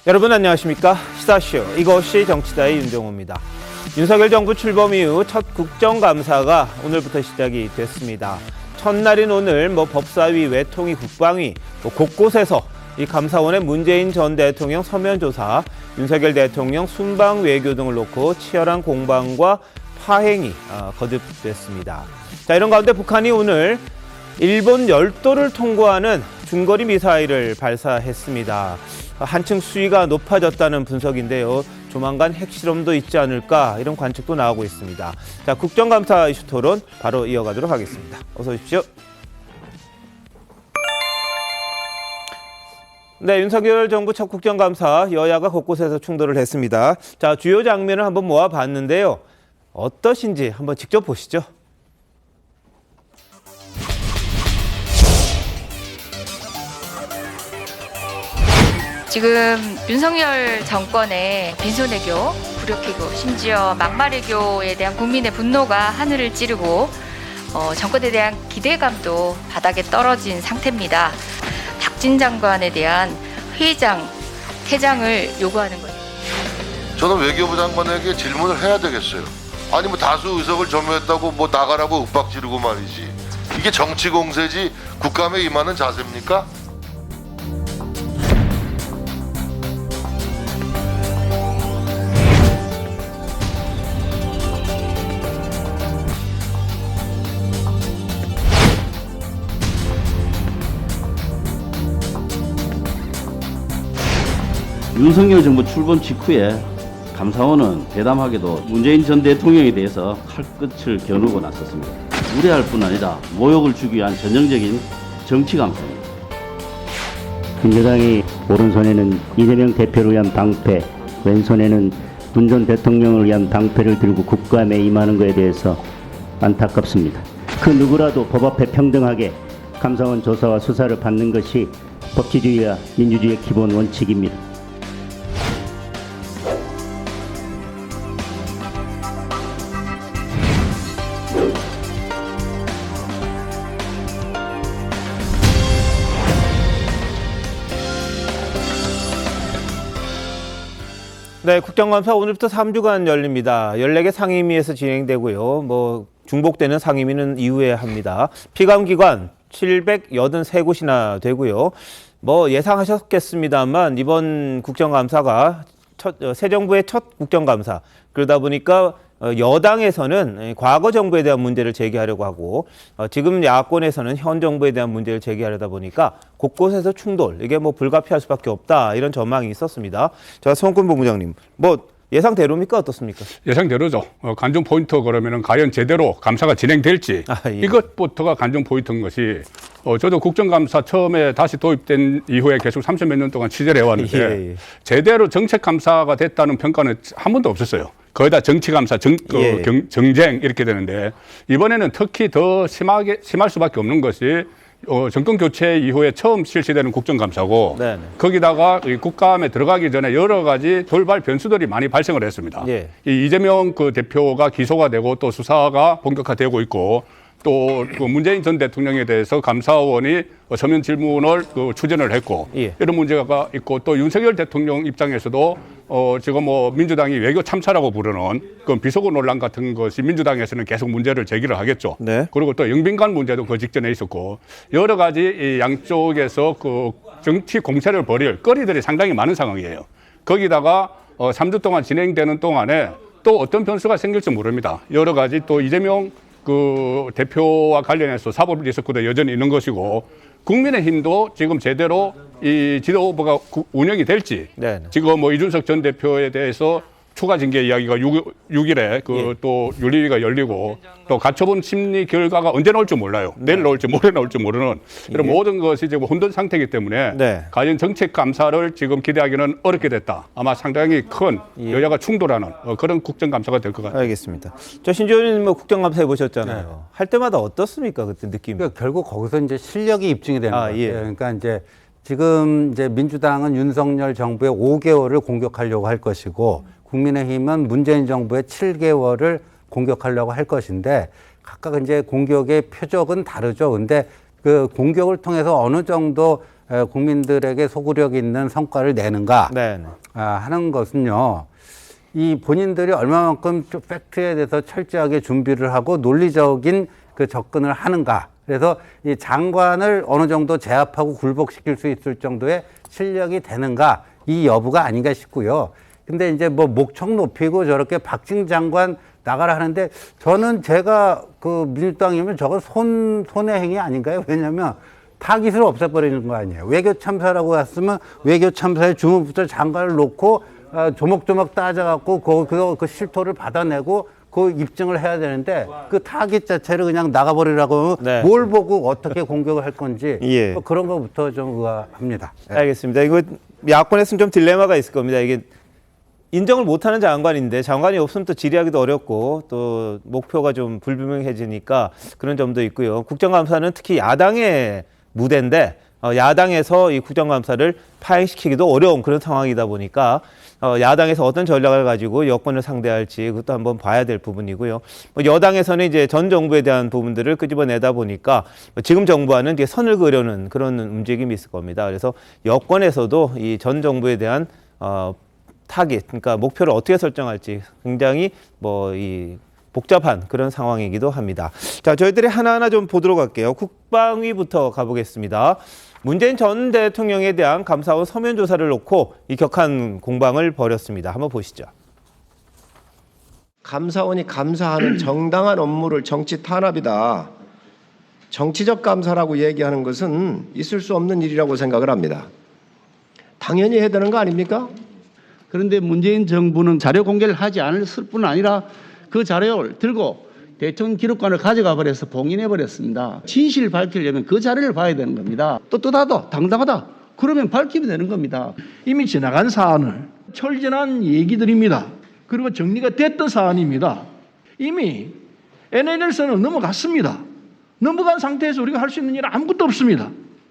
여러분 안녕하십니까? 시사쇼 이것이 정치다의 윤정호입니다. 윤석열 정부 출범 이후 첫 국정감사가 오늘부터 시작이 됐습니다. 첫날인 오늘 법사위, 외통위, 국방위 곳곳에서 이 감사원의 문재인 전 대통령 서면 조사, 윤석열 대통령 순방 외교 등을 놓고 치열한 공방과 파행이 거듭됐습니다. 자, 이런 가운데 북한이 오늘 일본 열도를 통과하는 중거리 미사일을 발사했습니다. 한층 수위가 높아졌다는 분석인데요. 조만간 핵실험도 있지 않을까 이런 관측도 나오고 있습니다. 자, 국정감사 이슈 토론 바로 이어가도록 하겠습니다. 어서 오십시오. 네, 윤석열 정부 첫 국정감사 여야가 곳곳에서 충돌을 했습니다. 자, 주요 장면을 한번 모아봤는데요. 어떠신지 한번 직접 보시죠. 지금 윤석열 정권의 빈손외교, 굴욕외교, 심지어 막말외교에 대한 국민의 분노가 하늘을 찌르고 정권에 대한 기대감도 바닥에 떨어진 상태입니다. 박진 장관에 대한 회의장, 퇴장을 요구하는 거죠. 저는 외교부 장관에게 질문을 해야 되겠어요. 아니 다수 의석을 점유했다고 나가라고 윽박 지르고 말이지. 이게 정치 공세지 국감에 임하는 자세입니까? 윤석열 정부 출범 직후에 감사원은 대담하게도 문재인 전 대통령에 대해서 칼끝을 겨누고 나섰습니다. 무례할 뿐 아니라 모욕을 주기 위한 전형적인 정치 감사입니다. 민주당이 오른손에는 이재명 대표를 위한 방패, 왼손에는 문 전 대통령을 위한 방패를 들고 국감에 임하는 것에 대해서 안타깝습니다. 그 누구라도 법 앞에 평등하게 감사원 조사와 수사를 받는 것이 법치주의와 민주주의의 기본 원칙입니다. 네, 국정감사 오늘부터 3주간 열립니다. 14개 상임위에서 진행되고요. 중복되는 상임위는 이후에 합니다. 피감기관 783곳이나 되고요. 예상하셨겠습니다만 이번 국정감사가 새 정부의 첫 국정감사, 그러다 보니까 여당에서는 과거 정부에 대한 문제를 제기하려고 하고 지금 야권에서는 현 정부에 대한 문제를 제기하려다 보니까 곳곳에서 충돌, 이게 불가피할 수밖에 없다, 이런 전망이 있었습니다. 자, 성권 본부장님, 예상대로입니까? 어떻습니까? 예상대로죠. 관전 포인트 그러면은 과연 제대로 감사가 진행될지 예. 이것부터가 관전 포인트인 것이 저도 국정감사 처음에 다시 도입된 이후에 계속 30몇 년 동안 취재를 해왔는데 예. 제대로 정책 감사가 됐다는 평가는 한 번도 없었어요. 거의 다 정치감사, 예. 정쟁 이렇게 되는데 이번에는 특히 더 심할 수밖에 없는 것이 정권 교체 이후에 처음 실시되는 국정감사고 네네. 거기다가 이 국감에 들어가기 전에 여러 가지 돌발 변수들이 많이 발생을 했습니다. 예. 이 이재명 대표가 기소가 되고 또 수사가 본격화되고 있고 또 문재인 전 대통령에 대해서 감사원이 서면 질문을 추진을 했고 예. 이런 문제가 있고 또 윤석열 대통령 입장에서도 지금 민주당이 외교 참사라고 부르는 그 비속어 논란 같은 것이 민주당에서는 계속 문제를 제기를 하겠죠. 네. 그리고 또 영빈관 문제도 그 직전에 있었고 여러 가지 이 양쪽에서 정치 공세를 벌일 거리들이 상당히 많은 상황이에요. 거기다가 3주 동안 진행되는 동안에 또 어떤 변수가 생길지 모릅니다. 여러 가지 또 이재명 대표와 관련해서 사법 리스크도 여전히 있는 것이고 국민의힘도 지금 제대로 이 지도부가 운영이 될지 네네. 지금 이준석 전 대표에 대해서 추가 징계 이야기가 6일에 또 윤리위가 열리고 또 가처분 심리 결과가 언제 나올지 몰라요. 내일 나올지 모레 나올지 모르는 이런 모든 것이 지금 혼돈 상태이기 때문에 네. 과연 정책 감사를 지금 기대하기는 어렵게 됐다. 아마 상당히 큰 여야가 충돌하는 그런 국정감사가 될 것 같아요. 알겠습니다. 저 신지원 의원님 국정감사 해보셨잖아요. 네. 할 때마다 어떻습니까? 그때 느낌? 그러니까 결국 거기서 이제 실력이 입증이 되는 거예요. 예. 그러니까 지금 민주당은 윤석열 정부의 5개월을 공격하려고 할 것이고 국민의힘은 문재인 정부의 7개월을 공격하려고 할 것인데 각각 공격의 표적은 다르죠. 근데 그 공격을 통해서 어느 정도 국민들에게 소구력 있는 성과를 내는가 네. 하는 것은요. 이 본인들이 얼마만큼 좀 팩트에 대해서 철저하게 준비를 하고 논리적인 그 접근을 하는가. 그래서 이 장관을 어느 정도 제압하고 굴복시킬 수 있을 정도의 실력이 되는가. 이 여부가 아닌가 싶고요. 근데 이제 뭐 목청 높이고 저렇게 박진 장관 나가라 하는데 저는 제가 그 민주당이면 저거 손해 행위 아닌가요? 왜냐면 타깃을 없애버리는 거 아니에요. 외교 참사라고 했으면 외교 참사의 주무부처 장관을 놓고 조목조목 따져갖고 그 실토를 받아내고 그 입증을 해야 되는데 그 타깃 자체를 그냥 나가버리라고 네. 뭘 보고 어떻게 공격을 할 건지 예. 뭐 그런 것부터 좀 의아합니다. 알겠습니다. 이거 야권에서는 좀 딜레마가 있을 겁니다. 이게 인정을 못하는 장관인데 장관이 없으면 또 질의하기도 어렵고 또 목표가 좀 불분명해지니까 그런 점도 있고요. 국정감사는 특히 야당의 무대인데 야당에서 이 국정감사를 파행시키기도 어려운 그런 상황이다 보니까 야당에서 어떤 전략을 가지고 여권을 상대할지 그것도 한번 봐야 될 부분이고요. 여당에서는 이제 전 정부에 대한 부분들을 끄집어내다 보니까 지금 정부와는 이제 선을 그려는 그런 움직임이 있을 겁니다. 그래서 여권에서도 이 전 정부에 대한 타깃, 그러니까 목표를 어떻게 설정할지 굉장히 이 복잡한 그런 상황이기도 합니다. 자, 저희들이 하나하나 좀 보도록 할게요. 국방위부터 가보겠습니다. 문재인 전 대통령에 대한 감사원 서면 조사를 놓고 이 격한 공방을 벌였습니다. 한번 보시죠. 감사원이 감사하는 정당한 업무를 정치 탄압이다. 정치적 감사라고 얘기하는 것은 있을 수 없는 일이라고 생각을 합니다. 당연히 해야 되는 거 아닙니까? 그런데 문재인 정부는 자료 공개를 하지 않았을 뿐 아니라 그 자료를 들고 대통령 기록관을 가져가 버려서 봉인해 버렸습니다. 진실을 밝히려면 그 자료를 봐야 되는 겁니다. 떳떳하다, 당당하다. 그러면 밝히면 되는 겁니다. 이미 지나간 사안을 철저한 얘기들입니다. 그리고 정리가 됐던 사안입니다. 이미 NLL선은 넘어갔습니다. 넘어간 상태에서 우리가 할 수 있는 일은 아무것도 없습니다.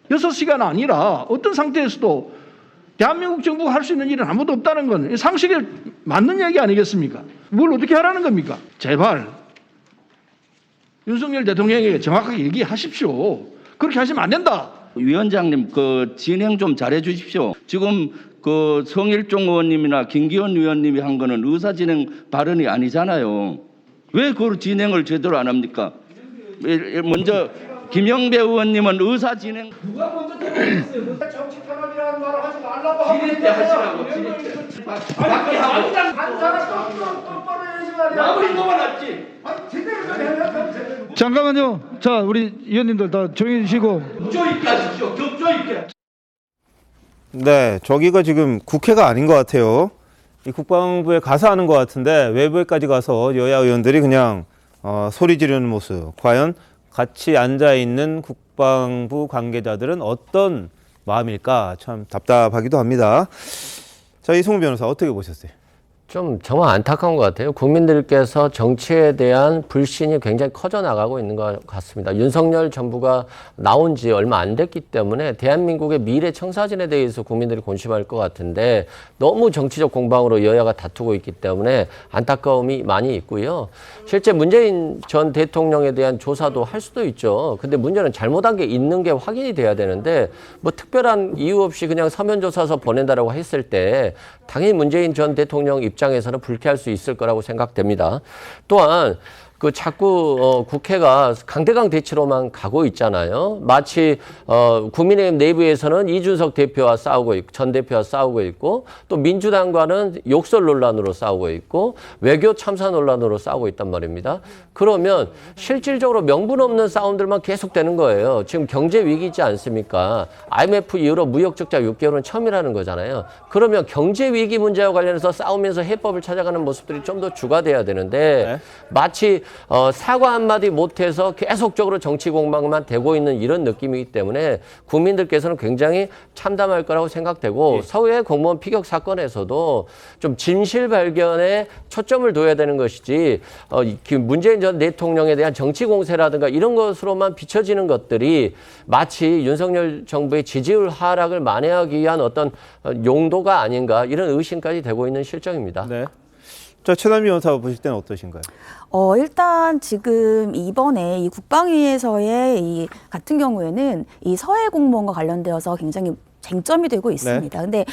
6시간 아니라 어떤 상태에서도 대한민국 정부가 할 수 있는 일은 아무도 없다는 건 상식에 맞는 얘기 아니겠습니까? 뭘 어떻게 하라는 겁니까? 제발 윤석열 대통령에게 정확하게 얘기하십시오. 그렇게 하시면 안 된다. 위원장님, 그 진행 좀 잘해 주십시오. 지금 그 성일종 의원님이나 김기현 의원님이 한 거는 의사 진행 발언이 아니잖아요. 왜 그 진행을 제대로 안 합니까? 먼저 김영배 의원님은 의사 진행 누가 먼저 대표했어요? 정치 탄압이라는 말을 하지 말라고 하고 지릴 때 하시라고 지릴 때 밖에 하고 한 사람 똑바로 해야지 말이야. 아무리 뭐가 낫지. 제대로 좀 해야 잠깐만요. 자, 우리 의원님들 다 조용히 쉬고. 격조 있게 하십시오. 격조 있게. 네, 저기가 지금 국회가 아닌 것 같아요. 이 국방부에 가서 하는 것 같은데 외부에까지 가서 여야 의원들이 그냥 소리 지르는 모습. 과연 같이 앉아있는 국방부 관계자들은 어떤 마음일까 참 답답하기도 합니다. 자, 이승우 변호사 어떻게 보셨어요? 좀 정말 안타까운 것 같아요. 국민들께서 정치에 대한 불신이 굉장히 커져 나가고 있는 것 같습니다. 윤석열 정부가 나온 지 얼마 안 됐기 때문에 대한민국의 미래 청사진에 대해서 국민들이 관심할 것 같은데 너무 정치적 공방으로 여야가 다투고 있기 때문에 안타까움이 많이 있고요. 실제 문재인 전 대통령에 대한 조사도 할 수도 있죠. 근데 문제는 잘못한 게 있는 게 확인이 돼야 되는데 뭐 특별한 이유 없이 그냥 서면 조사서 보낸다라고 했을 때 당연히 문재인 전 대통령 입장에서는 불쾌할 수 있을 거라고 생각됩니다. 또한 그 자꾸 국회가 강대강 대치로만 가고 있잖아요. 마치 국민의힘 내부에서는 이준석 대표와 싸우고 있고 전 대표와 싸우고 있고 또 민주당과는 욕설 논란으로 싸우고 있고 외교 참사 논란으로 싸우고 있단 말입니다. 그러면 실질적으로 명분 없는 싸움들만 계속되는 거예요. 지금 경제 위기지 않습니까? IMF 이후로 무역 적자 6개월은 처음이라는 거잖아요. 그러면 경제 위기 문제와 관련해서 싸우면서 해법을 찾아가는 모습들이 좀 더 주가돼야 되는데 마치 사과 한마디 못해서 계속적으로 정치 공방만 되고 있는 이런 느낌이기 때문에 국민들께서는 굉장히 참담할 거라고 생각되고 서해 공무원 피격 사건에서도 좀 진실 발견에 초점을 둬야 되는 것이지 문재인 전 대통령에 대한 정치 공세라든가 이런 것으로만 비춰지는 것들이 마치 윤석열 정부의 지지율 하락을 만회하기 위한 어떤 용도가 아닌가 이런 의심까지 되고 있는 실정입니다. 네. 자, 최남희 변호사 보실 때는 어떠신가요? 일단 지금 이번에 이 국방위에서의 이 같은 경우에는 이 서해 공무원과 관련되어서 굉장히 쟁점이 되고 있습니다. 근데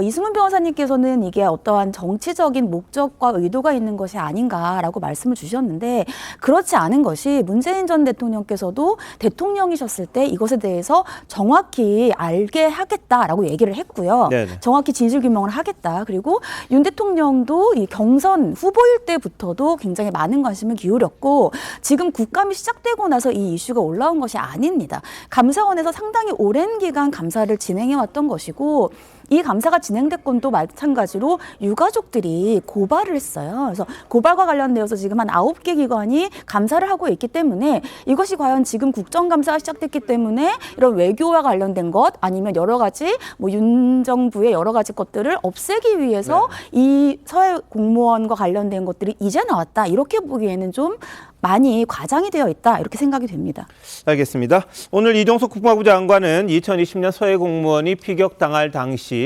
이승훈 변호사님께서는 이게 어떠한 정치적인 목적과 의도가 있는 것이 아닌가라고 말씀을 주셨는데 그렇지 않은 것이 문재인 전 대통령께서도 대통령이셨을 때 이것에 대해서 정확히 알게 하겠다라고 얘기를 했고요. 네네. 정확히 진실 규명을 하겠다. 그리고 윤 대통령도 이 경선 후보일 때부터도 굉장히 많은 관심을 기울였고 지금 국감이 시작되고 나서 이 이슈가 올라온 것이 아닙니다. 감사원에서 상당히 오랜 기간 감사를 진행해왔던 것이고 이 감사가 진행됐건 또 마찬가지로 유가족들이 고발을 했어요. 그래서 고발과 관련되어서 지금 한 9개 기관이 감사를 하고 있기 때문에 이것이 과연 지금 국정감사가 시작됐기 때문에 이런 외교와 관련된 것 아니면 여러 가지 뭐 윤 정부의 여러 가지 것들을 없애기 위해서 이 서해 공무원과 관련된 것들이 이제 나왔다. 이렇게 보기에는 좀 많이 과장이 되어 있다. 이렇게 생각이 됩니다. 알겠습니다. 오늘 이종석 국방부 장관은 2020년 서해 공무원이 피격당할 당시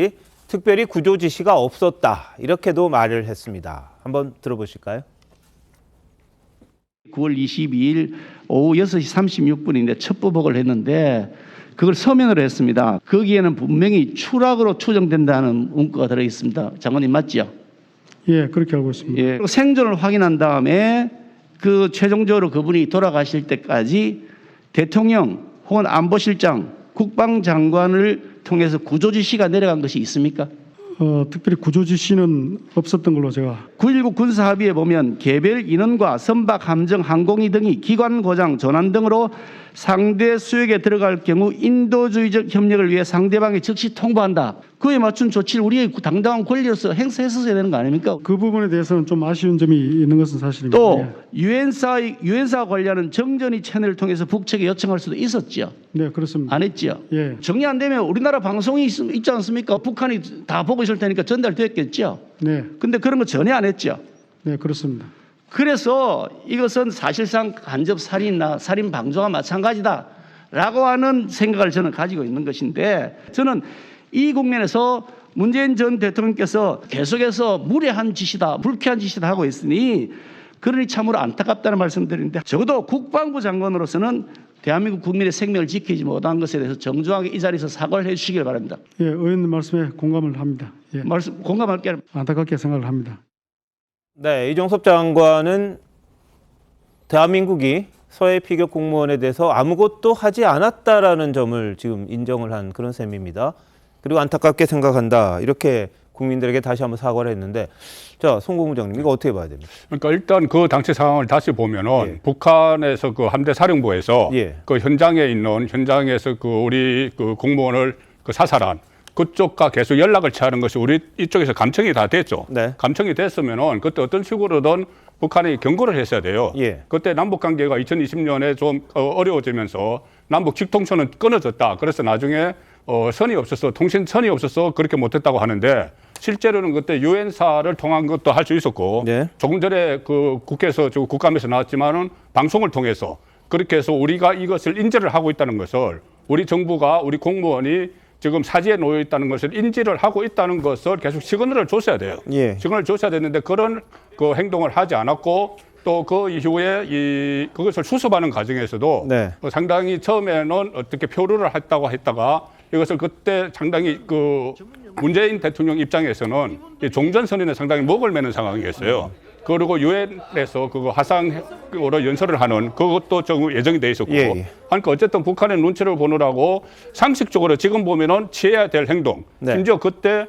특별히 구조 지시가 없었다. 이렇게도 말을 했습니다. 한번 들어보실까요? 9월 22일 오후 6시 36분인데 첩보복을 했는데 그걸 서면으로 했습니다. 거기에는 분명히 추락으로 추정된다는 문구가 들어있습니다. 장관님 맞죠? 예, 그렇게 알고 있습니다. 예. 그리고 생존을 확인한 다음에 그 최종적으로 그분이 돌아가실 때까지 대통령 혹은 안보실장, 국방장관을 통해서 구조 지시가 내려간 것이 있습니까? 특별히 구조 지시는 없었던 걸로 제가. 9.19 군사합의에 보면 개별 인원과 선박, 함정, 항공기 등이 기관 고장, 전환 등으로 상대 수역에 들어갈 경우 인도주의적 협력을 위해 상대방에 즉시 통보한다. 그에 맞춘 조치를 우리의 당당한 권리로서 행사했어야 되는 거 아닙니까? 그 부분에 대해서는 좀 아쉬운 점이 있는 것은 사실입니다. 또 유엔사 관련은 정전이 채널을 통해서 북측에 요청할 수도 있었죠. 네, 그렇습니다. 안 했죠. 예. 정리 안 되면 우리나라 방송이 있지 않습니까? 북한이 다 보고 있을 테니까 전달됐겠죠. 네, 근데 그런 거 전혀 안 했죠. 네, 그렇습니다. 그래서 이것은 사실상 간접 살인이나 살인 방조와 마찬가지다라고 하는 생각을 저는 가지고 있는 것인데 저는 이 국면에서 문재인 전 대통령께서 계속해서 무례한 짓이다, 불쾌한 짓이다 하고 있으니 그러니 참으로 안타깝다는 말씀드리는데 적어도 국방부 장관으로서는 대한민국 국민의 생명을 지키지 못한 것에 대해서 정중하게 이 자리에서 사과를 해 주시길 바랍니다. 예, 의원님 말씀에 공감을 합니다. 예. 공감할게요. 안타깝게 생각을 합니다. 네, 이종섭 장관은 대한민국이 서해 피격 공무원에 대해서 아무것도 하지 않았다라는 점을 지금 인정을 한 그런 셈입니다. 그리고 안타깝게 생각한다. 이렇게 국민들에게 다시 한번 사과를 했는데, 자, 송 국무장님 이거 어떻게 봐야 됩니까? 그러니까 일단 그 당시 상황을 다시 보면은 북한에서 그 함대 사령부에서 그 현장에서 그 우리 그 공무원을 그 사살한 그쪽과 계속 연락을 취하는 것이 우리 이쪽에서 감청이 다 됐죠. 감청이 됐으면은 그때 어떤 식으로든 북한이 경고를 했어야 돼요. 그때 남북 관계가 2020년에 좀 어려워지면서 남북 직통선은 끊어졌다. 그래서 나중에 선이 없어서 통신선이 없어서 그렇게 못했다고 하는데 실제로는 그때 유엔사를 통한 것도 할 수 있었고 조금 전에 그 국회에서 국감에서 나왔지만은 방송을 통해서 그렇게 해서 우리가 이것을 인지를 하고 있다는 것을 우리 정부가 우리 공무원이 지금 사지에 놓여 있다는 것을 인지를 하고 있다는 것을 계속 시그널을 줬어야 돼요. 시그널을 줬어야 됐는데 그런 그 행동을 하지 않았고 또 그 이후에 그것을 수습하는 과정에서도 상당히 처음에는 어떻게 표류를 했다고 했다가 이것을 그때 상당히 그 문재인 대통령 입장에서는 종전선언에 상당히 목을 매는 상황이었어요. 그리고 유엔에서 그거 화상으로 연설을 하는 그것도 좀 예정이 돼 있었고 그러니까 어쨌든 북한의 눈치를 보느라고 상식적으로 지금 보면은 취해야 될 행동 심지어 그때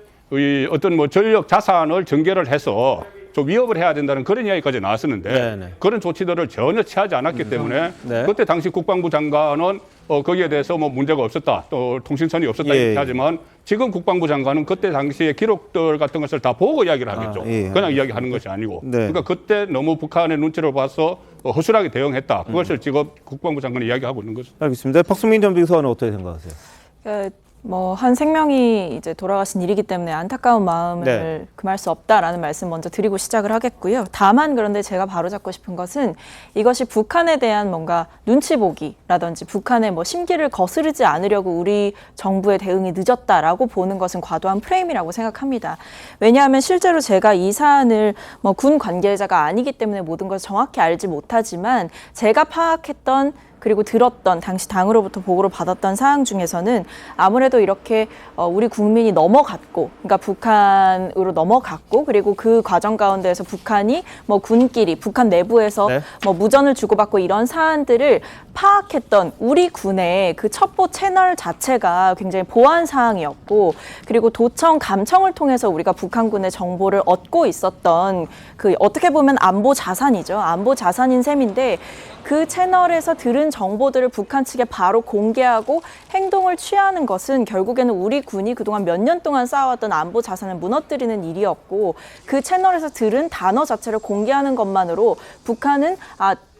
어떤 뭐 전력 자산을 전개를 해서 좀 위협을 해야 된다는 그런 이야기까지 나왔었는데 그런 조치들을 전혀 취하지 않았기 때문에 그때 당시 국방부 장관은 거기에 대해서 뭐 문제가 없었다, 또 통신선이 없었다 이렇게 하지만 지금 국방부 장관은 그때 당시의 기록들 같은 것을 다 보고 이야기를 하겠죠. 그냥 이야기하는 것이 아니고. 그러니까 그때 너무 북한의 눈치를 봐서 허술하게 대응했다. 그것을 지금 국방부 장관이 이야기하고 있는 거죠. 알겠습니다. 박수민 전 비서관은 어떻게 생각하세요? 뭐 한 생명이 이제 돌아가신 일이기 때문에 안타까운 마음을 네. 금할 수 없다라는 말씀 먼저 드리고 시작을 하겠고요. 다만 그런데 제가 바로잡고 싶은 것은 이것이 북한에 대한 뭔가 눈치 보기라든지 북한의 뭐 심기를 거스르지 않으려고 우리 정부의 대응이 늦었다라고 보는 것은 과도한 프레임이라고 생각합니다. 왜냐하면 실제로 제가 이 사안을 뭐 군 관계자가 아니기 때문에 모든 것을 정확히 알지 못하지만 제가 파악했던 그리고 들었던 당시 당으로부터 보고를 받았던 사항 중에서는 아무래도 이렇게 우리 국민이 넘어갔고, 그러니까 북한으로 넘어갔고, 그리고 그 과정 가운데에서 북한이 뭐 군끼리 북한 내부에서 네. 뭐 무전을 주고받고 이런 사안들을 파악했던 우리 군의 그 첩보 채널 자체가 굉장히 보안 사항이었고, 그리고 도청, 감청을 통해서 우리가 북한군의 정보를 얻고 있었던 그 어떻게 보면 안보 자산이죠. 안보 자산인 셈인데 그 채널에서 들은 정보들을 북한 측에 바로 공개하고 행동을 취하는 것은 결국에는 우리 군이 그동안 몇 년 동안 쌓아왔던 안보 자산을 무너뜨리는 일이었고, 그 채널에서 들은 단어 자체를 공개하는 것만으로 북한은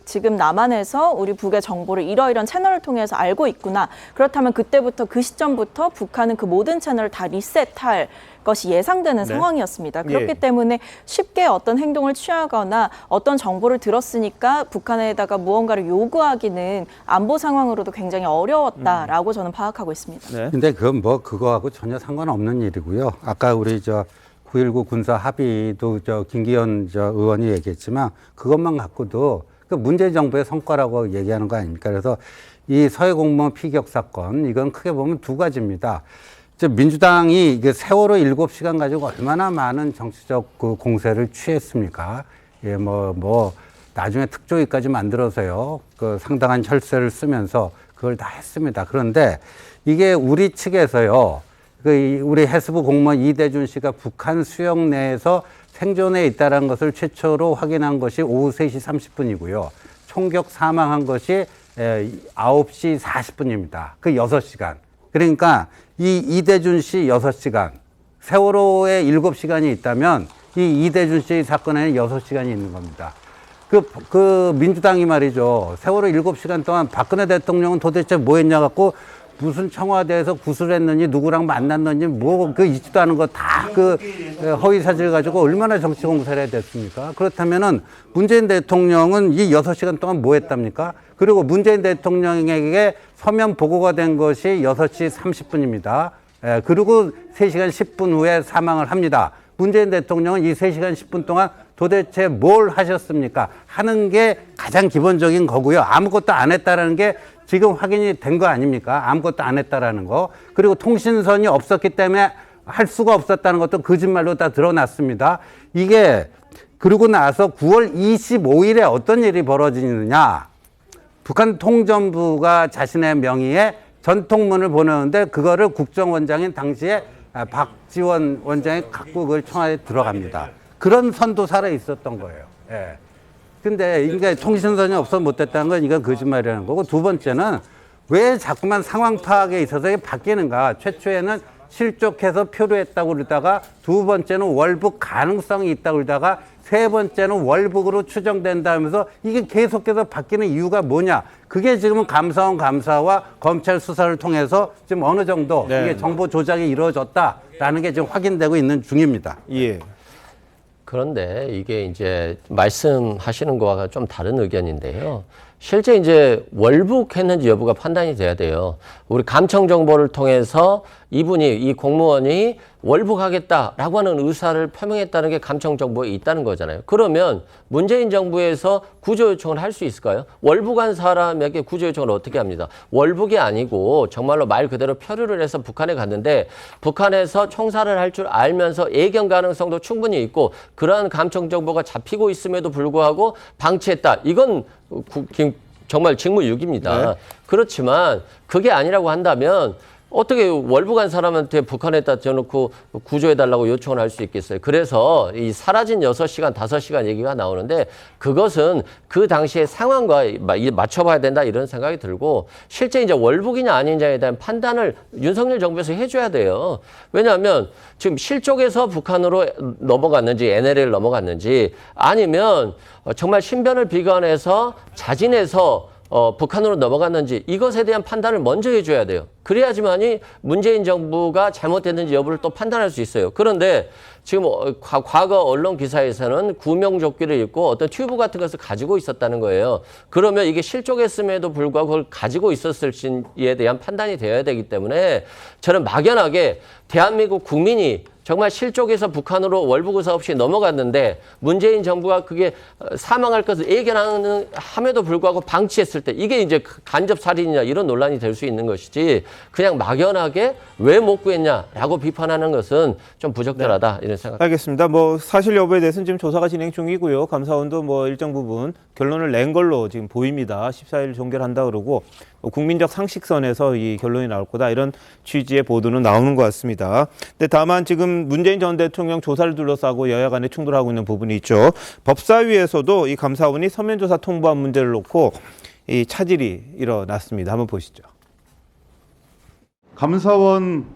지금 남한에서 우리 북의 정보를 이러이러한 채널을 통해서 알고 있구나. 그렇다면 그때부터 그 시점부터 북한은 그 모든 채널을 다 리셋할 것이 예상되는 네. 상황이었습니다. 그렇기 예. 때문에 쉽게 어떤 행동을 취하거나 어떤 정보를 들었으니까 북한에다가 무언가를 요구하기는 안보 상황으로도 굉장히 어려웠다라고 저는 파악하고 있습니다. 네. 근데 그건 뭐 그거하고 전혀 상관없는 일이고요. 아까 우리 9.19 군사 합의도 김기현 의원이 얘기했지만 그것만 갖고도 그 문재인 정부의 성과라고 얘기하는 거 아닙니까? 그래서 이 서해 공무원 피격 사건, 이건 크게 보면 두 가지입니다. 민주당이 이게 세월호 7시간 가지고 얼마나 많은 정치적 그 공세를 취했습니까? 예, 나중에 특조위까지 만들어서요. 그 상당한 혈세를 쓰면서 그걸 다 했습니다. 그런데 이게 우리 측에서요. 우리 해수부 공무원 이대준 씨가 북한 수영 내에서 생존해 있다는 것을 최초로 확인한 것이 오후 3시 30분이고요. 총격 사망한 것이 9시 40분입니다. 그 6시간. 그러니까 이 이대준 씨 6시간, 세월호에 7시간이 있다면 이 이대준 씨 사건에는 6시간이 있는 겁니다. 그 민주당이 말이죠. 세월호 7시간 동안 박근혜 대통령은 도대체 뭐 했냐 갖고 무슨 청와대에서 구술했는지 누구랑 만났는지 있지도 않은 거 다 허위 사실 가지고 얼마나 정치 공세를 해야 됐습니까? 그렇다면은 문재인 대통령은 이 6시간 동안 뭐 했답니까? 그리고 문재인 대통령에게 서면 보고가 된 것이 6시 30분입니다. 그리고 3시간 10분 후에 사망을 합니다. 문재인 대통령은 이 3시간 10분 동안 도대체 뭘 하셨습니까? 하는 게 가장 기본적인 거고요. 아무것도 안 했다라는 게 지금 확인이 된 거 아닙니까? 아무것도 안 했다라는 거. 그리고 통신선이 없었기 때문에 할 수가 없었다는 것도 거짓말로 다 드러났습니다. 이게 그러고 나서 9월 25일에 어떤 일이 벌어지느냐. 북한 통전부가 자신의 명의의 전통문을 보내는데 그거를 국정원장인 당시에 박지원 원장이 갖고 그걸 청와대에 들어갑니다. 그런 선도 살아 있었던 거예요. 예. 근데 이게 통신선이 없어서 못했다는 건 이건 거짓말이라는 거고, 두 번째는 왜 자꾸만 상황 파악에 있어서 이게 바뀌는가. 최초에는 실족해서 표류했다고 그러다가 두 번째는 월북 가능성이 있다고 그러다가 세 번째는 월북으로 추정된다면서 이게 계속해서 바뀌는 이유가 뭐냐. 그게 지금은 감사원 감사와 검찰 수사를 통해서 지금 어느 정도 이게 정보 조작이 이루어졌다라는 게 지금 확인되고 있는 중입니다. 예. 그런데 이게 이제 말씀하시는 거와 좀 다른 의견인데요. 실제 이제 월북했는지 여부가 판단이 돼야 돼요. 우리 감청 정보를 통해서 이 공무원이 월북하겠다라고 하는 의사를 표명했다는 게 감청 정보에 있다는 거잖아요. 그러면 문재인 정부에서 구조 요청을 할 수 있을까요? 월북한 사람에게 구조 요청을 어떻게 합니다? 월북이 아니고 정말로 말 그대로 표류를 해서 북한에 갔는데 북한에서 총살을 할 줄 알면서 예견 가능성도 충분히 있고 그러한 감청 정보가 잡히고 있음에도 불구하고 방치했다. 이건 정말 직무유기입니다. 네. 그렇지만 그게 아니라고 한다면 어떻게 월북한 사람한테 북한에다 대놓고 구조해달라고 요청을 할 수 있겠어요. 그래서 이 사라진 6시간, 5시간 얘기가 나오는데 그것은 그 당시의 상황과 맞춰봐야 된다 이런 생각이 들고 실제 이제 월북이냐 아니냐에 대한 판단을 윤석열 정부에서 해줘야 돼요. 왜냐하면 지금 실족에서 북한으로 넘어갔는지 NLL 넘어갔는지 아니면 정말 신변을 비관해서 자진해서 북한으로 넘어갔는지 이것에 대한 판단을 먼저 해줘야 돼요. 그래야지만이 문재인 정부가 잘못됐는지 여부를 또 판단할 수 있어요. 그런데 지금 과거 언론 기사에서는 구명조끼를 입고 어떤 튜브 같은 것을 가지고 있었다는 거예요. 그러면 이게 실족했음에도 불구하고 그걸 가지고 있었을지에 대한 판단이 되어야 되기 때문에 저는 막연하게 대한민국 국민이 정말 실족해서 북한으로 월북의사 없이 넘어갔는데 문재인 정부가 그게 사망할 것을 예견함에도 불구하고 방치했을 때 이게 이제 간접 살인이냐 이런 논란이 될 수 있는 것이지 그냥 막연하게 왜 못 구했냐라고 비판하는 것은 좀 부적절하다 이런 생각. 알겠습니다. 뭐 사실 여부에 대해서는 지금 조사가 진행 중이고요. 감사원도 뭐 일정 부분 결론을 낸 걸로 지금 보입니다. 14일 종결한다 그러고 국민적 상식선에서 이 결론이 나올 거다 이런 취지의 보도는 나오는 것 같습니다. 근데 다만 지금 문재인 전 대통령 조사를 둘러싸고 여야 간에 충돌하고 있는 부분이 있죠. 법사위에서도 이 감사원이 서면 조사 통보한 문제를 놓고 이 차질이 일어났습니다. 한번 보시죠. 감사원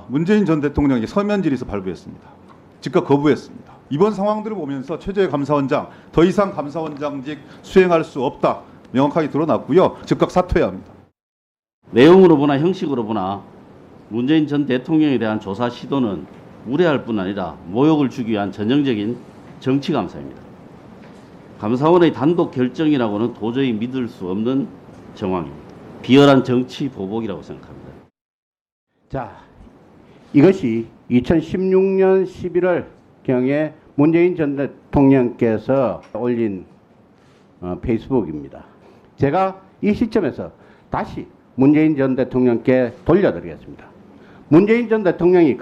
문재인 전 대통령이 서면 질의서 발부했습니다. 즉각 거부했습니다. 이번 상황들을 보면서 최재 감사원장 더 이상 감사원장직 수행할 수 없다. 명확하게 드러났고요. 즉각 사퇴해야 합니다. 내용으로 보나 형식으로 보나 문재인 전 대통령에 대한 조사 시도는 무례할 뿐 아니라 모욕을 주기 위한 전형적인 정치 감사입니다. 감사원의 단독 결정이라고는 도저히 믿을 수 없는 정황입니다. 비열한 정치 보복이라고 생각합니다. 자, 이것이 2016년 11월경에 문재인 전 대통령께서 올린 페이스북입니다. 제가 이 시점에서 다시 문재인 전 대통령께 돌려드리겠습니다. 문재인 전 대통령이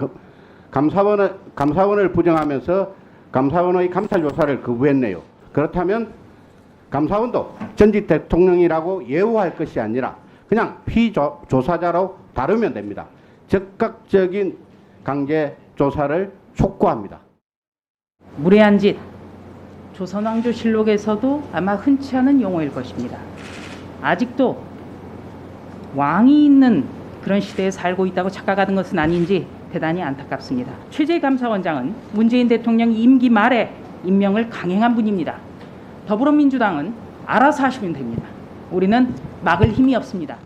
감사원을 부정하면서 감사원의 감찰조사를 거부했네요. 그렇다면 감사원도 전직 대통령이라고 예우할 것이 아니라 그냥 피조사자로 다루면 됩니다. 적극적인 강제 조사를 촉구합니다. 무례한 짓, 조선왕조실록에서도 아마 흔치 않은 용어일 것입니다. 아직도 왕이 있는 그런 시대에 살고 있다고 착각하는 것은 아닌지 대단히 안타깝습니다. 최재 감사원장은 문재인 대통령 임기 말에 임명을 강행한 분입니다. 더불어민주당은 알아서 하시면 됩니다. 우리는 막을 힘이 없습니다.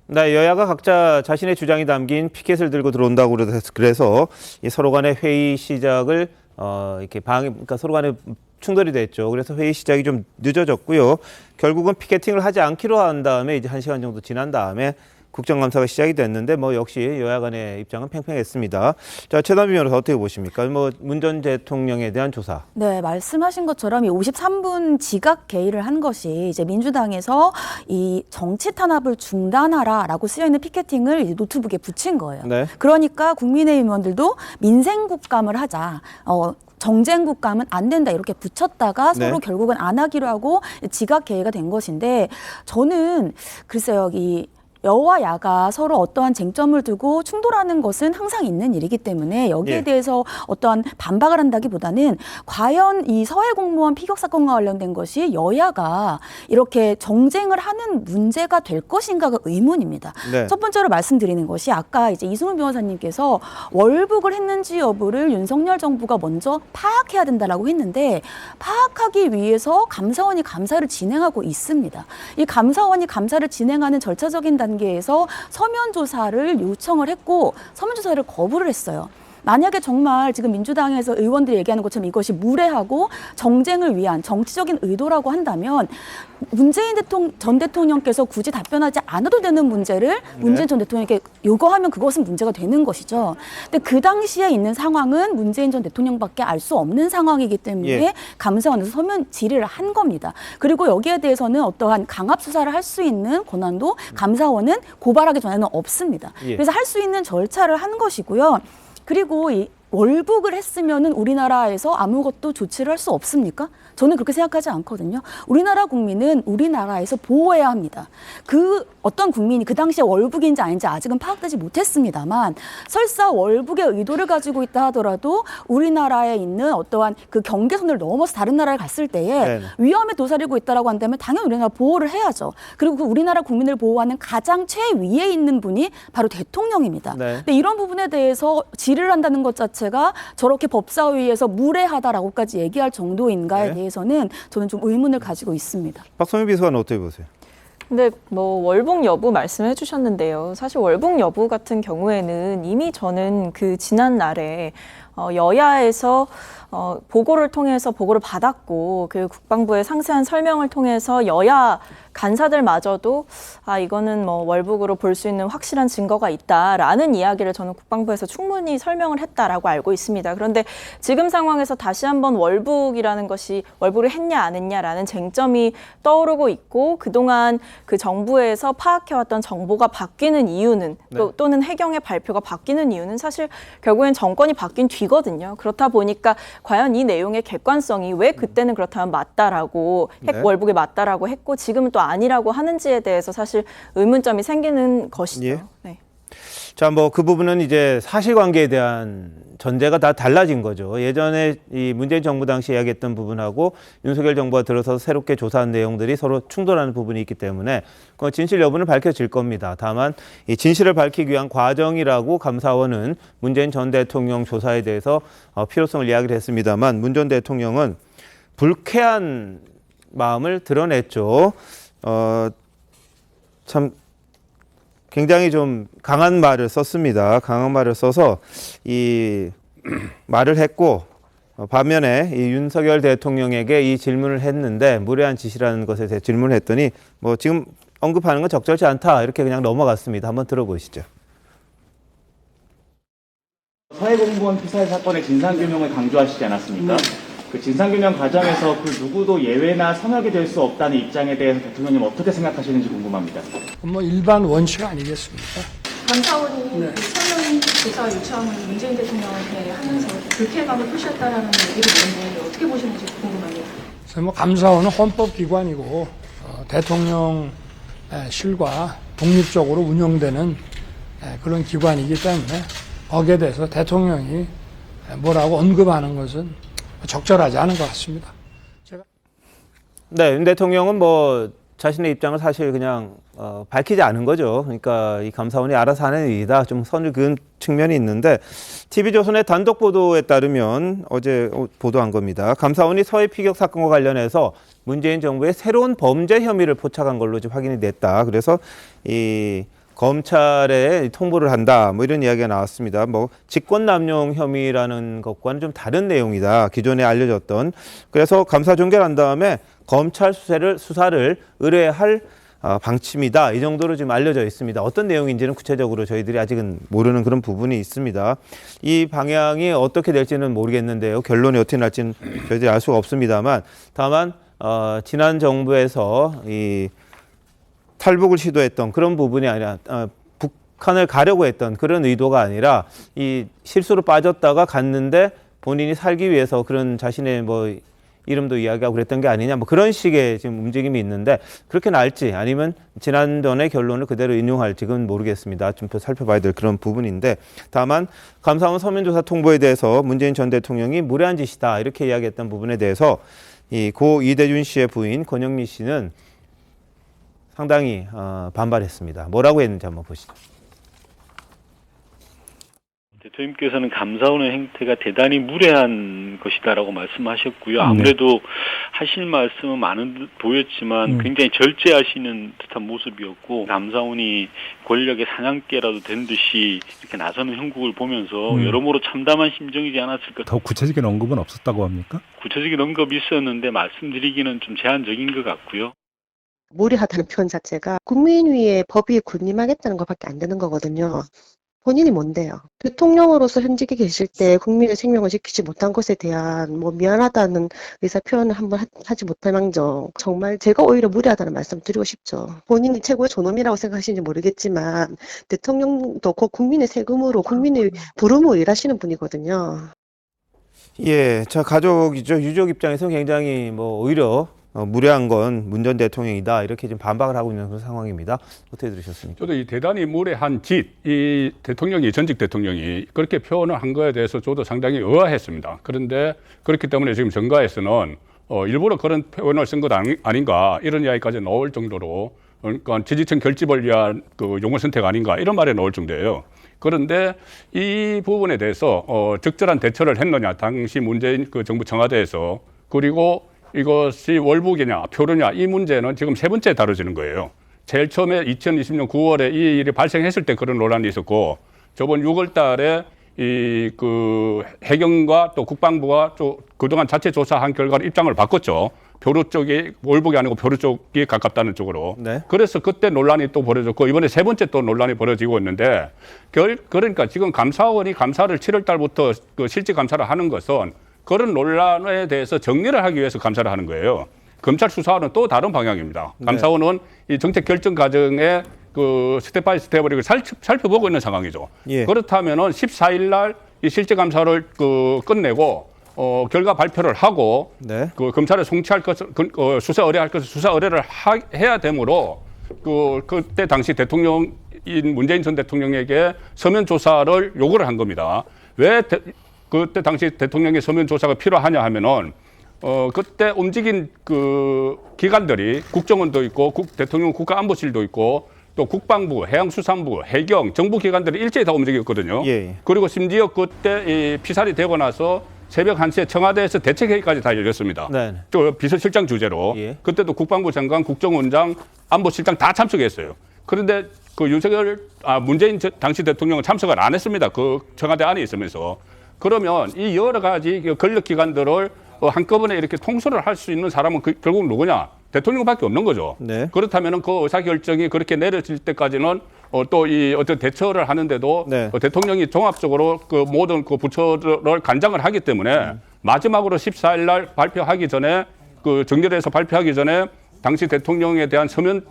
네, 여야가 각자 자신의 주장이 담긴 피켓을 들고 들어온다고 그래서 서로 간의 회의 시작을 그러니까 서로 간에 충돌이 됐죠. 그래서 회의 시작이 좀 늦어졌고요. 결국은 피켓팅을 하지 않기로 한 다음에 이제 1시간 정도 지난 다음에 국정감사가 시작이 됐는데 뭐 역시 여야 간의 입장은 팽팽했습니다. 자, 최단비 변호사 어떻게 보십니까? 뭐 문 전 대통령에 대한 조사. 네, 말씀하신 것처럼 이 53분 지각 개의를 한 것이 이제 민주당에서 이 정치 탄압을 중단하라라고 쓰여 있는 피켓팅을 이제 노트북에 붙인 거예요. 네. 그러니까 국민의힘 의원들도 민생 국감을 하자. 정쟁 국감은 안 된다 이렇게 붙였다가 서로 결국은 안 하기로 하고 지각 개의가 된 것인데 저는 글쎄요 이 여와 야가 서로 어떠한 쟁점을 두고 충돌하는 것은 항상 있는 일이기 때문에 여기에 대해서 어떠한 반박을 한다기보다는 과연 이 서해 공무원 피격 사건과 관련된 것이 여야가 이렇게 정쟁을 하는 문제가 될 것인가가 의문입니다. 네. 첫 번째로 말씀드리는 것이 아까 이제 이승훈 변호사님께서 월북을 했는지 여부를 윤석열 정부가 먼저 파악해야 된다라고 했는데 파악하기 위해서 감사원이 감사를 진행하고 있습니다. 이 감사원이 감사를 진행하는 절차적인 단계에서 서면 조사를 요청을 했고 서면 조사를 거부를 했어요. 만약에 정말 지금 민주당에서 의원들이 얘기하는 것처럼 이것이 무례하고 정쟁을 위한 정치적인 의도라고 한다면 문재인 전 대통령께서 굳이 답변하지 않아도 되는 문제를 문재인 전 대통령에게 요구하면 그것은 문제가 되는 것이죠. 근데 그 당시에 있는 상황은 문재인 전 대통령밖에 알 수 없는 상황이기 때문에 감사원에서 서면 질의를 한 겁니다. 그리고 여기에 대해서는 어떠한 강압 수사를 할 수 있는 권한도 감사원은 고발하기 전에는 없습니다. 그래서 할 수 있는 절차를 한 것이고요. 그리고 이 월북을 했으면은 우리나라에서 아무것도 조치를 할 수 없습니까? 저는 그렇게 생각하지 않거든요. 우리나라 국민은 우리나라에서 보호해야 합니다. 그 어떤 국민이 그 당시에 월북인지 아닌지 아직은 파악되지 못했습니다만 설사 월북의 의도를 가지고 있다 하더라도 우리나라에 있는 어떠한 그 경계선을 넘어서 다른 나라를 갔을 때에 위험에 도사리고 있다라고 한다면 당연히 우리나라 보호를 해야죠. 그리고 그 우리나라 국민을 보호하는 가장 최위에 있는 분이 바로 대통령입니다. 근데 이런 부분에 대해서 질의를 한다는 것 자체 자체가 저렇게 법사위에서 무례하다라고까지 얘기할 정도인가에 네. 대해서는 저는 좀 의문을 가지고 있습니다. 박성민 비서관은 어떻게 보세요? 근데 뭐 월북 여부 말씀해 주셨는데요. 사실 월북 여부 같은 경우에는 이미 저는 그 지난 날에 여야에서 보고를 통해서 보고를 받았고 그 국방부의 상세한 설명을 통해서 여야 간사들마저도 이거는 뭐 월북으로 볼 수 있는 확실한 증거가 있다라는 이야기를 저는 국방부에서 충분히 설명을 했다라고 알고 있습니다. 그런데 지금 상황에서 다시 한번 월북이라는 것이 월북을 했냐 안 했냐라는 쟁점이 떠오르고 있고 그동안 그 정부에서 파악해왔던 정보가 바뀌는 이유는 또는 해경의 발표가 바뀌는 이유는 사실 결국엔 정권이 바뀐 뒤거든요. 그렇다 보니까 과연 이 내용의 객관성이 왜 그때는 그렇다면 맞다라고 핵월북에 맞다라고 했고 지금은 또 아니라고 하는지에 대해서 사실 의문점이 생기는 것이죠. 예. 네. 자, 뭐 그 부분은 이제 사실관계에 대한 전제가 다 달라진 거죠. 예전에 이 문재인 정부 당시 이야기했던 부분하고 윤석열 정부가 들어서 새롭게 조사한 내용들이 서로 충돌하는 부분이 있기 때문에 그 진실 여부는 밝혀질 겁니다. 다만 이 진실을 밝히기 위한 과정이라고 감사원은 문재인 전 대통령 조사에 대해서 필요성을 이야기를 했습니다만 문 전 대통령은 불쾌한 마음을 드러냈죠. 참 굉장히 좀 강한 말을 썼습니다. 강한 말을 써서 이 말을 했고 반면에 이 윤석열 대통령에게 이 질문을 했는데 무례한 짓이라는 것에 대해 질문을 했더니 뭐 지금 언급하는 건 적절치 않다 이렇게 그냥 넘어갔습니다. 한번 들어보시죠. 서해공무원 피살 사건의 진상규명을 강조하시지 않았습니까? 그 진상규명 과정에서 그 누구도 예외나 성역이 될 수 없다는 입장에 대해서 대통령님 어떻게 생각하시는지 궁금합니다. 뭐 일반 원칙 아니겠습니까? 감사원이 서면 조사 요청을 문재인 대통령한테 하면서 불쾌감을 표시했다라는 얘기를 듣는데 어떻게 보시는지 궁금합니다. 그래서 뭐 감사원은 헌법기관이고 대통령실과 독립적으로 운영되는 그런 기관이기 때문에 거기에 대해서 대통령이 뭐라고 언급하는 것은 적절하지 않은 것 같습니다. 네, 윤 대통령은 뭐 자신의 입장을 사실 그냥 밝히지 않은 거죠. 그러니까 이 감사원이 알아서 하는 일이다. 좀 선을 그은 측면이 있는데 TV조선의 단독 보도에 따르면 어제 보도한 겁니다. 감사원이 서해 피격 사건과 관련해서 문재인 정부의 새로운 범죄 혐의를 포착한 걸로 지금 확인이 됐다. 그래서 이 검찰에 통보를 한다. 뭐 이런 이야기가 나왔습니다. 뭐 직권남용 혐의라는 것과는 좀 다른 내용이다. 기존에 알려졌던. 그래서 감사 종결한 다음에 검찰 수사를 의뢰할 방침이다. 이 정도로 지금 알려져 있습니다. 어떤 내용인지는 구체적으로 저희들이 아직은 모르는 그런 부분이 있습니다. 이 방향이 어떻게 될지는 모르겠는데요. 결론이 어떻게 날지는 저희들이 알 수가 없습니다만 다만 지난 정부에서 이 탈북을 시도했던 그런 부분이 아니라 북한을 가려고 했던 그런 의도가 아니라 이 실수로 빠졌다가 갔는데 본인이 살기 위해서 그런 자신의 뭐 이름도 이야기하고 그랬던 게 아니냐 뭐 그런 식의 지금 움직임이 있는데 그렇게 날지 아니면 지난번의 결론을 그대로 인용할지 그건 모르겠습니다. 좀 더 살펴봐야 될 그런 부분인데 다만 감사원 서면조사 통보에 대해서 문재인 전 대통령이 무례한 짓이다 이렇게 이야기했던 부분에 대해서 이 고 이대준 씨의 부인 권영미 씨는 상당히 반발했습니다. 뭐라고 했는지 한번 보시죠. 대통령께서는 감사원의 행태가 대단히 무례한 것이다라고 말씀하셨고요. 아무래도 하실 말씀은 많은 듯 보였지만 굉장히 절제하시는 듯한 모습이었고 감사원이 권력의 사냥개라도 된 듯이 이렇게 나서는 형국을 보면서 여러모로 참담한 심정이지 않았을까. 더 구체적인 언급은 없었다고 합니까? 구체적인 언급이 있었는데 말씀드리기는 좀 제한적인 것 같고요. 무례하다는 표현 자체가 국민위에 법위에 군림하겠다는 것밖에 안 되는 거거든요. 본인이 뭔데요? 대통령으로서 현직에 계실 때 국민의 생명을 지키지 못한 것에 대한 뭐 미안하다는 의사 표현을 한번 하지 못할 망정 정말 제가 오히려 무례하다는 말씀 드리고 싶죠. 본인이 최고의 존엄이라고 생각하시는지 모르겠지만 대통령도 곧 국민의 세금으로 국민의 부름으로 일하시는 분이거든요. 예, 자 가족이죠. 유족 입장에서는 굉장히 뭐 오히려 무례한 건 문 전 대통령이다 이렇게 지금 반박을 하고 있는 그런 상황입니다. 어떻게 들으셨습니까? 저도 이 대단히 무례한 짓, 이 대통령이 전직 대통령이 그렇게 표현을 한 거에 대해서 저도 상당히 의아했습니다. 그런데 그렇기 때문에 지금 정가에서는 일부러 그런 표현을 쓴 것 아닌가 이런 이야기까지 나올 정도로 그러니까 지지층 결집을 위한 그 용어 선택 아닌가 이런 말에 나올 정도예요. 그런데 이 부분에 대해서 적절한 대처를 했느냐, 당시 문재인 그 정부 청와대에서. 그리고 이것이 월북이냐 표류냐 이 문제는 지금 세 번째 다뤄지는 거예요. 제일 처음에 2020년 9월에 이 일이 발생했을 때 그런 논란이 있었고, 저번 6월 달에 그 해경과 또 국방부가 또 그동안 자체 조사한 결과로 입장을 바꿨죠. 표류 쪽이 월북이 아니고 표류 쪽이 가깝다는 쪽으로. 네. 그래서 그때 논란이 또 벌어졌고, 이번에 세 번째 또 논란이 벌어지고 있는데, 그러니까 지금 감사원이 감사를 7월 달부터 그 실질 감사를 하는 것은 그런 논란에 대해서 정리를 하기 위해서 감사를 하는 거예요. 검찰 수사와는 또 다른 방향입니다. 감사원은 이 정책 결정 과정에 그 스텝 바이 스텝을 이걸 살펴보고 있는 상황이죠. 예. 그렇다면은 14일 날 이 실제 감사를 끝내고 결과 발표를 하고 네. 그 검찰에 송치할 것을 수사 의뢰할 것을 수사 의뢰를 해야 되므로 그때 당시 대통령인 문재인 전 대통령에게 서면 조사를 요구를 한 겁니다. 왜 그때 당시 대통령의 서면 조사가 필요하냐 하면은 그때 움직인 그 기관들이 국정원도 있고 대통령 국가안보실도 있고 또 국방부, 해양수산부, 해경, 정부기관들이 일제히 다 움직였거든요. 예. 그리고 심지어 그때 이 피살이 되고 나서 새벽 1시에 청와대에서 대책회의까지 다 열렸습니다. 네. 또 비서실장 주재로. 예. 그때도 국방부 장관, 국정원장, 안보실장 다 참석했어요. 그런데 그 문재인 당시 대통령은 참석을 안 했습니다. 그 청와대 안에 있으면서. 그러면 이 여러 가지 권력기관들을 한꺼번에 이렇게 통솔을 할 수 있는 사람은 결국 누구냐? 대통령밖에 없는 거죠. 네. 그렇다면 그 의사결정이 그렇게 내려질 때까지는 또 이 어떤 대처를 하는데도 네. 대통령이 종합적으로 그 모든 그 부처를 관장을 하기 때문에 마지막으로 14일 날 발표하기 전에 그 정렬해서 발표하기 전에 당시 대통령에 대한 서면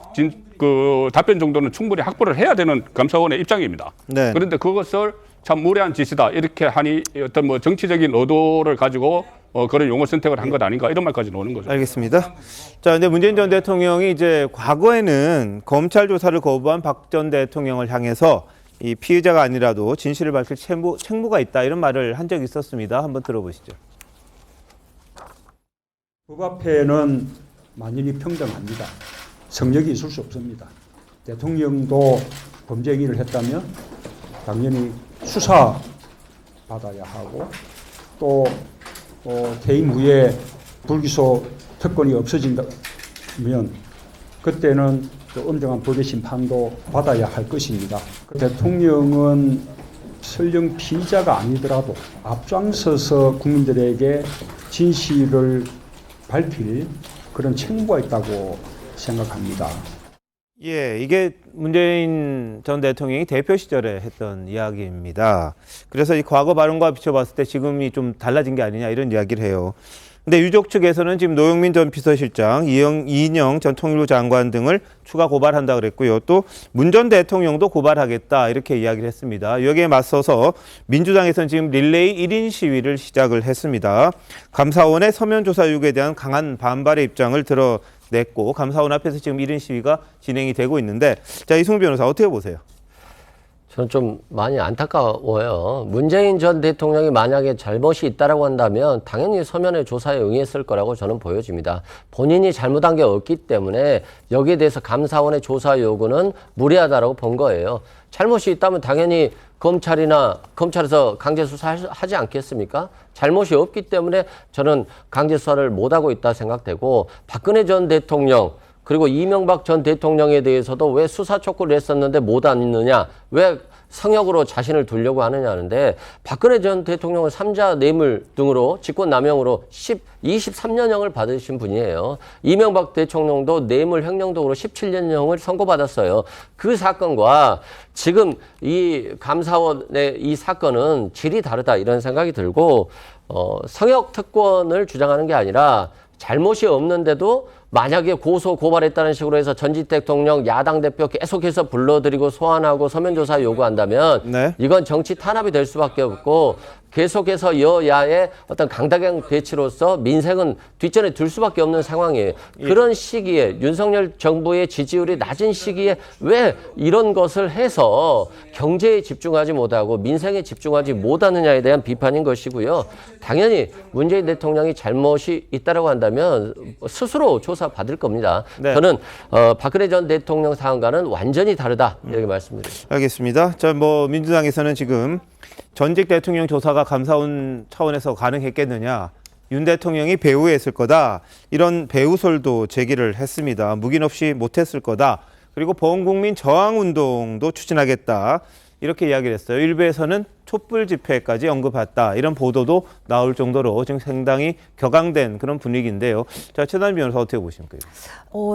답변 정도는 충분히 확보를 해야 되는 감사원의 입장입니다. 네. 그런데 그것을 참 무례한 짓이다 이렇게 하니 어떤 뭐 정치적인 의도를 가지고 그런 용어 선택을 한 것 아닌가 이런 말까지 나오는 거죠. 알겠습니다. 자, 근데 문재인 전 대통령이 이제 과거에는 검찰 조사를 거부한 박 전 대통령을 향해서 이 피의자가 아니라도 진실을 밝힐 책무가 있다 이런 말을 한 적이 있었습니다. 한번 들어보시죠. 법 앞에는 만인이 평등합니다. 성역이 있을 수 없습니다. 대통령도 범죄 행위를 했다면 당연히 수사 받아야 하고 또 퇴임 후에 불기소 특권이 없어진다면 그때는 또 엄정한 법의 심판도 받아야 할 것입니다. 대통령은 설령 피의자가 아니더라도 앞장서서 국민들에게 진실을 밝힐 그런 책무가 있다고 생각합니다. 예, 이게 문재인 전 대통령이 대표 시절에 했던 이야기입니다. 그래서 이 과거 발언과 비춰봤을 때 지금이 좀 달라진 게 아니냐 이런 이야기를 해요. 근데 유족 측에서는 지금 노영민 전 비서실장, 이인영 전 통일부 장관 등을 추가 고발한다 그랬고요. 또 문 전 대통령도 고발하겠다 이렇게 이야기를 했습니다. 여기에 맞서서 민주당에서는 지금 릴레이 1인 시위를 시작을 했습니다. 감사원의 서면 조사 의혹에 대한 강한 반발의 입장을 드러냈고 감사원 앞에서 지금 1인 시위가 진행이 되고 있는데, 자, 이승우 변호사 어떻게 보세요? 저는 좀 많이 안타까워요. 문재인 전 대통령이 만약에 잘못이 있다라고 한다면 당연히 서면의 조사에 응했을 거라고 저는 보여집니다. 본인이 잘못한 게 없기 때문에 여기에 대해서 감사원의 조사 요구는 무리하다라고 본 거예요. 잘못이 있다면 당연히 검찰에서 강제 수사하지 않겠습니까? 잘못이 없기 때문에 저는 강제 수사를 못하고 있다 생각되고, 박근혜 전 대통령 그리고 이명박 전 대통령에 대해서도 왜 수사 촉구를 했었는데 못 하느냐, 왜 성역으로 자신을 두려고 하느냐 하는데, 박근혜 전 대통령은 3자 뇌물 등으로 직권남용으로 23년형을 받으신 분이에요. 이명박 대통령도 뇌물 횡령 등으로 17년형을 선고받았어요. 그 사건과 지금 이 감사원의 이 사건은 질이 다르다 이런 생각이 들고, 성역 특권을 주장하는 게 아니라 잘못이 없는데도 만약에 고발했다는 식으로 해서 전직 대통령 야당 대표 계속해서 불러들이고 소환하고 서면조사 요구한다면 네. 이건 정치 탄압이 될 수밖에 없고, 계속해서 여야의 어떤 강다경 대치로서 민생은 뒷전에 둘 수밖에 없는 상황이에요. 그런 시기에 윤석열 정부의 지지율이 낮은 시기에 왜 이런 것을 해서 경제에 집중하지 못하고 민생에 집중하지 못하느냐에 대한 비판인 것이고요. 당연히 문재인 대통령이 잘못이 있다라고 한다면 스스로 조사받을 겁니다. 네. 저는 박근혜 전 대통령 상황과는 완전히 다르다 이렇게 말씀드립니다. 알겠습니다. 자, 뭐 민주당에서는 지금 전직 대통령 조사가 감사원 차원에서 가능했겠느냐, 윤 대통령이 배후했을 거다, 이런 배후설도 제기를 했습니다. 묵인 없이 못했을 거다. 그리고 범국민 저항운동도 추진하겠다, 이렇게 이야기를 했어요. 일부에서는 촛불 집회까지 언급했다, 이런 보도도 나올 정도로 지금 상당히 격앙된 그런 분위기인데요. 자, 최단 변호사 어떻게 보십니까?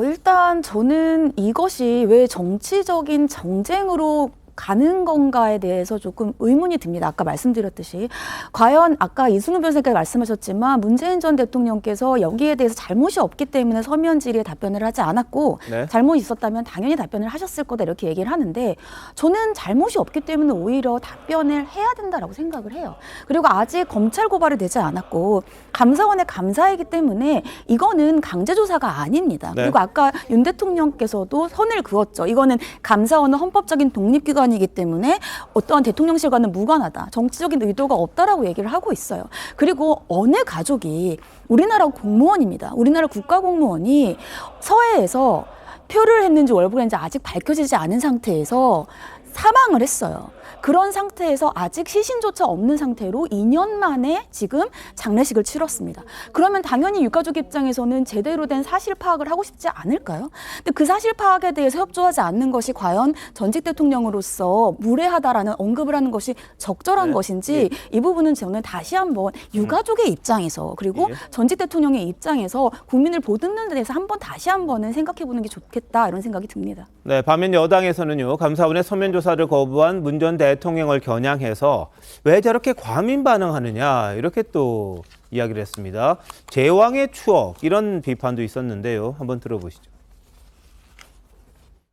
일단 저는 이것이 왜 정치적인 정쟁으로 가는 건가에 대해서 조금 의문이 듭니다. 아까 말씀드렸듯이 과연 아까 이승훈 변호사께서 말씀하셨지만 문재인 전 대통령께서 여기에 대해서 잘못이 없기 때문에 서면 질의에 답변을 하지 않았고 네. 잘못이 있었다면 당연히 답변을 하셨을 거다 이렇게 얘기를 하는데 저는 잘못이 없기 때문에 오히려 답변을 해야 된다라고 생각을 해요. 그리고 아직 검찰 고발이 되지 않았고 감사원의 감사이기 때문에 이거는 강제조사가 아닙니다. 네. 그리고 아까 윤 대통령께서도 선을 그었죠. 이거는 감사원은 헌법적인 독립기관 이기 때문에 어떠한 대통령실과는 무관하다. 정치적인 의도가 없다라고 얘기를 하고 있어요. 그리고 어느 가족이 우리나라 공무원입니다. 우리나라 국가공무원이 서해에서 표를 했는지 월북을 했는지 아직 밝혀지지 않은 상태에서 사망을 했어요. 그런 상태에서 아직 시신조차 없는 상태로 2년 만에 지금 장례식을 치렀습니다. 그러면 당연히 유가족 입장에서는 제대로 된 사실 파악을 하고 싶지 않을까요? 근데 그 사실 파악에 대해서 협조하지 않는 것이 과연 전직 대통령으로서 무례하다라는 언급을 하는 것이 적절한 것인지 이 부분은 저는 다시 한번 유가족의 입장에서 그리고 전직 대통령의 입장에서 국민을 보듬는 데 대해서 한번 다시 한번은 생각해보는 게 좋겠다 이런 생각이 듭니다. 네, 반면 여당에서는요, 감사원의 서면 조사를 거부한 문 전 대통령을 겨냥해서 왜 저렇게 과민 반응하느냐, 이렇게 또 이야기를 했습니다. 제왕의 추억, 이런 비판도 있었는데요. 한번 들어보시죠.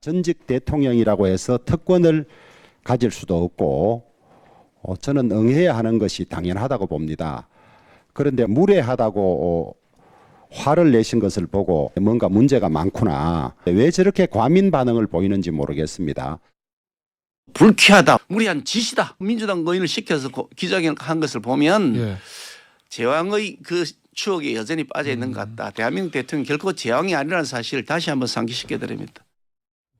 전직 대통령이라고 해서 특권을 가질 수도 없고 저는 응해야 하는 것이 당연하다고 봅니다. 그런데 무례하다고 화를 내신 것을 보고 뭔가 문제가 많구나. 왜 저렇게 과민 반응을 보이는지 모르겠습니다. 불쾌하다, 무리한 짓이다. 민주당 의원을 시켜서 기자회견한 것을 보면 제왕의 그 추억에 여전히 빠져 있는 것 같다. 대한민국 대통령 결코 제왕이 아니라는 사실을 다시 한번 상기시켜 드립니다.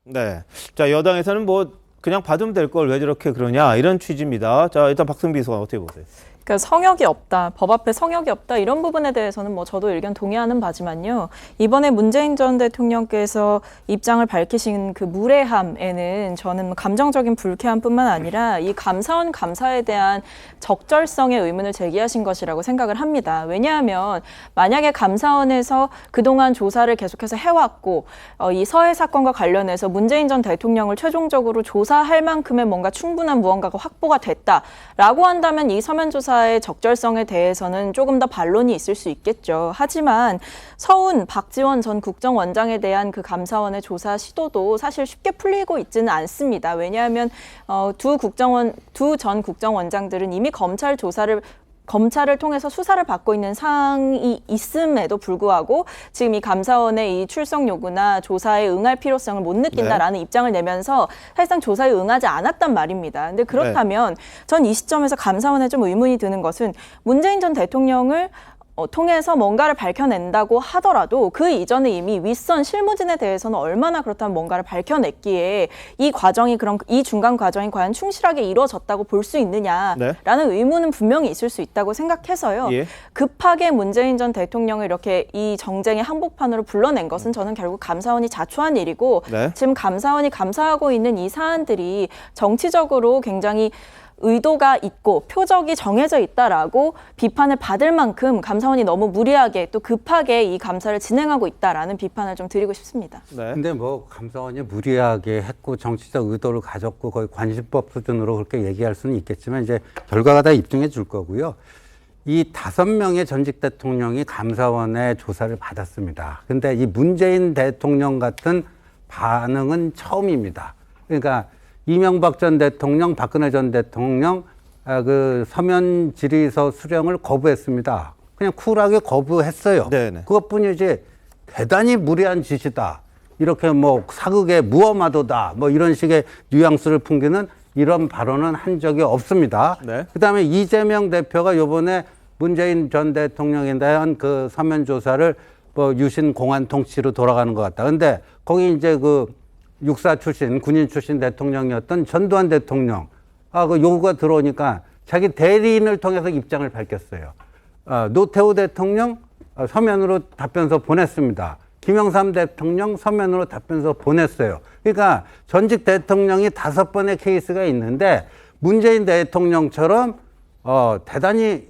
네, 자, 여당에서는 뭐 그냥 받으면 될 걸 왜 저렇게 그러냐, 이런 취지입니다. 자, 일단 박승비 비서관 어떻게 보세요? 그러니까 성역이 없다, 법 앞에 성역이 없다 이런 부분에 대해서는 뭐 저도 의견 동의하는 바지만요. 이번에 문재인 전 대통령께서 입장을 밝히신 그 무례함에는 저는 감정적인 불쾌함뿐만 아니라 이 감사원 감사에 대한 적절성의 의문을 제기하신 것이라고 생각을 합니다. 왜냐하면 만약에 감사원에서 그동안 조사를 계속해서 해왔고 이 서해 사건과 관련해서 문재인 전 대통령을 최종적으로 조사할 만큼의 뭔가 충분한 무언가가 확보가 됐다라고 한다면 이 서면 조사 의 적절성에 대해서는 조금 더 반론이 있을 수 있겠죠. 하지만 서훈, 박지원 전 국정원장에 대한 그 감사원의 조사 시도도 사실 쉽게 풀리고 있지는 않습니다. 왜냐하면 두 전 국정원장들은 이미 검찰을 통해서 수사를 받고 있는 사항이 있음에도 불구하고 지금 이 감사원의 이 출석 요구나 조사에 응할 필요성을 못 느낀다라는 입장을 내면서 사실상 조사에 응하지 않았단 말입니다. 근데 그렇다면 전 이 시점에서 감사원에 좀 의문이 드는 것은 문재인 전 대통령을 통해서 뭔가를 밝혀낸다고 하더라도 그 이전에 이미 윗선 실무진에 대해서는 얼마나 그렇다면 뭔가를 밝혀냈기에 이 과정이 그럼 이 중간 과정이 과연 충실하게 이루어졌다고 볼 수 있느냐라는 의문은 분명히 있을 수 있다고 생각해서요. 급하게 문재인 전 대통령을 이렇게 이 정쟁의 한복판으로 불러낸 것은 저는 결국 감사원이 자초한 일이고 지금 감사원이 감사하고 있는 이 사안들이 정치적으로 굉장히 의도가 있고 표적이 정해져 있다라고 비판을 받을 만큼 감사원이 너무 무리하게 또 급하게 이 감사를 진행하고 있다라는 비판을 좀 드리고 싶습니다. 근데 뭐 감사원이 무리하게 했고 정치적 의도를 가졌고 거의 관심법 수준으로 그렇게 얘기할 수는 있겠지만 이제 결과가 다 입증해 줄 거고요. 이 5명의 전직 대통령이 감사원의 조사를 받았습니다. 근데 이 문재인 대통령 같은 반응은 처음입니다. 그러니까 이명박 전 대통령, 박근혜 전 대통령 그 서면 질의서 수령을 거부했습니다. 그냥 쿨하게 거부했어요. 네네. 그것뿐이지 대단히 무리한 짓이다. 이렇게 뭐 사극의 무엄하도다. 뭐 이런 식의 뉘앙스를 풍기는 이런 발언은 한 적이 없습니다. 네. 그다음에 이재명 대표가 요번에 문재인 전 대통령에 대한 그 서면 조사를 뭐 유신 공안 통치로 돌아가는 것 같다. 근데 거기 이제 그 육사 출신, 군인 출신 대통령이었던 전두환 대통령, 그 요구가 들어오니까 자기 대리인을 통해서 입장을 밝혔어요. 노태우 대통령 서면으로 답변서 보냈습니다. 김영삼 대통령 서면으로 답변서 보냈어요. 그러니까 전직 대통령이 5번의 케이스가 있는데 문재인 대통령처럼 대단히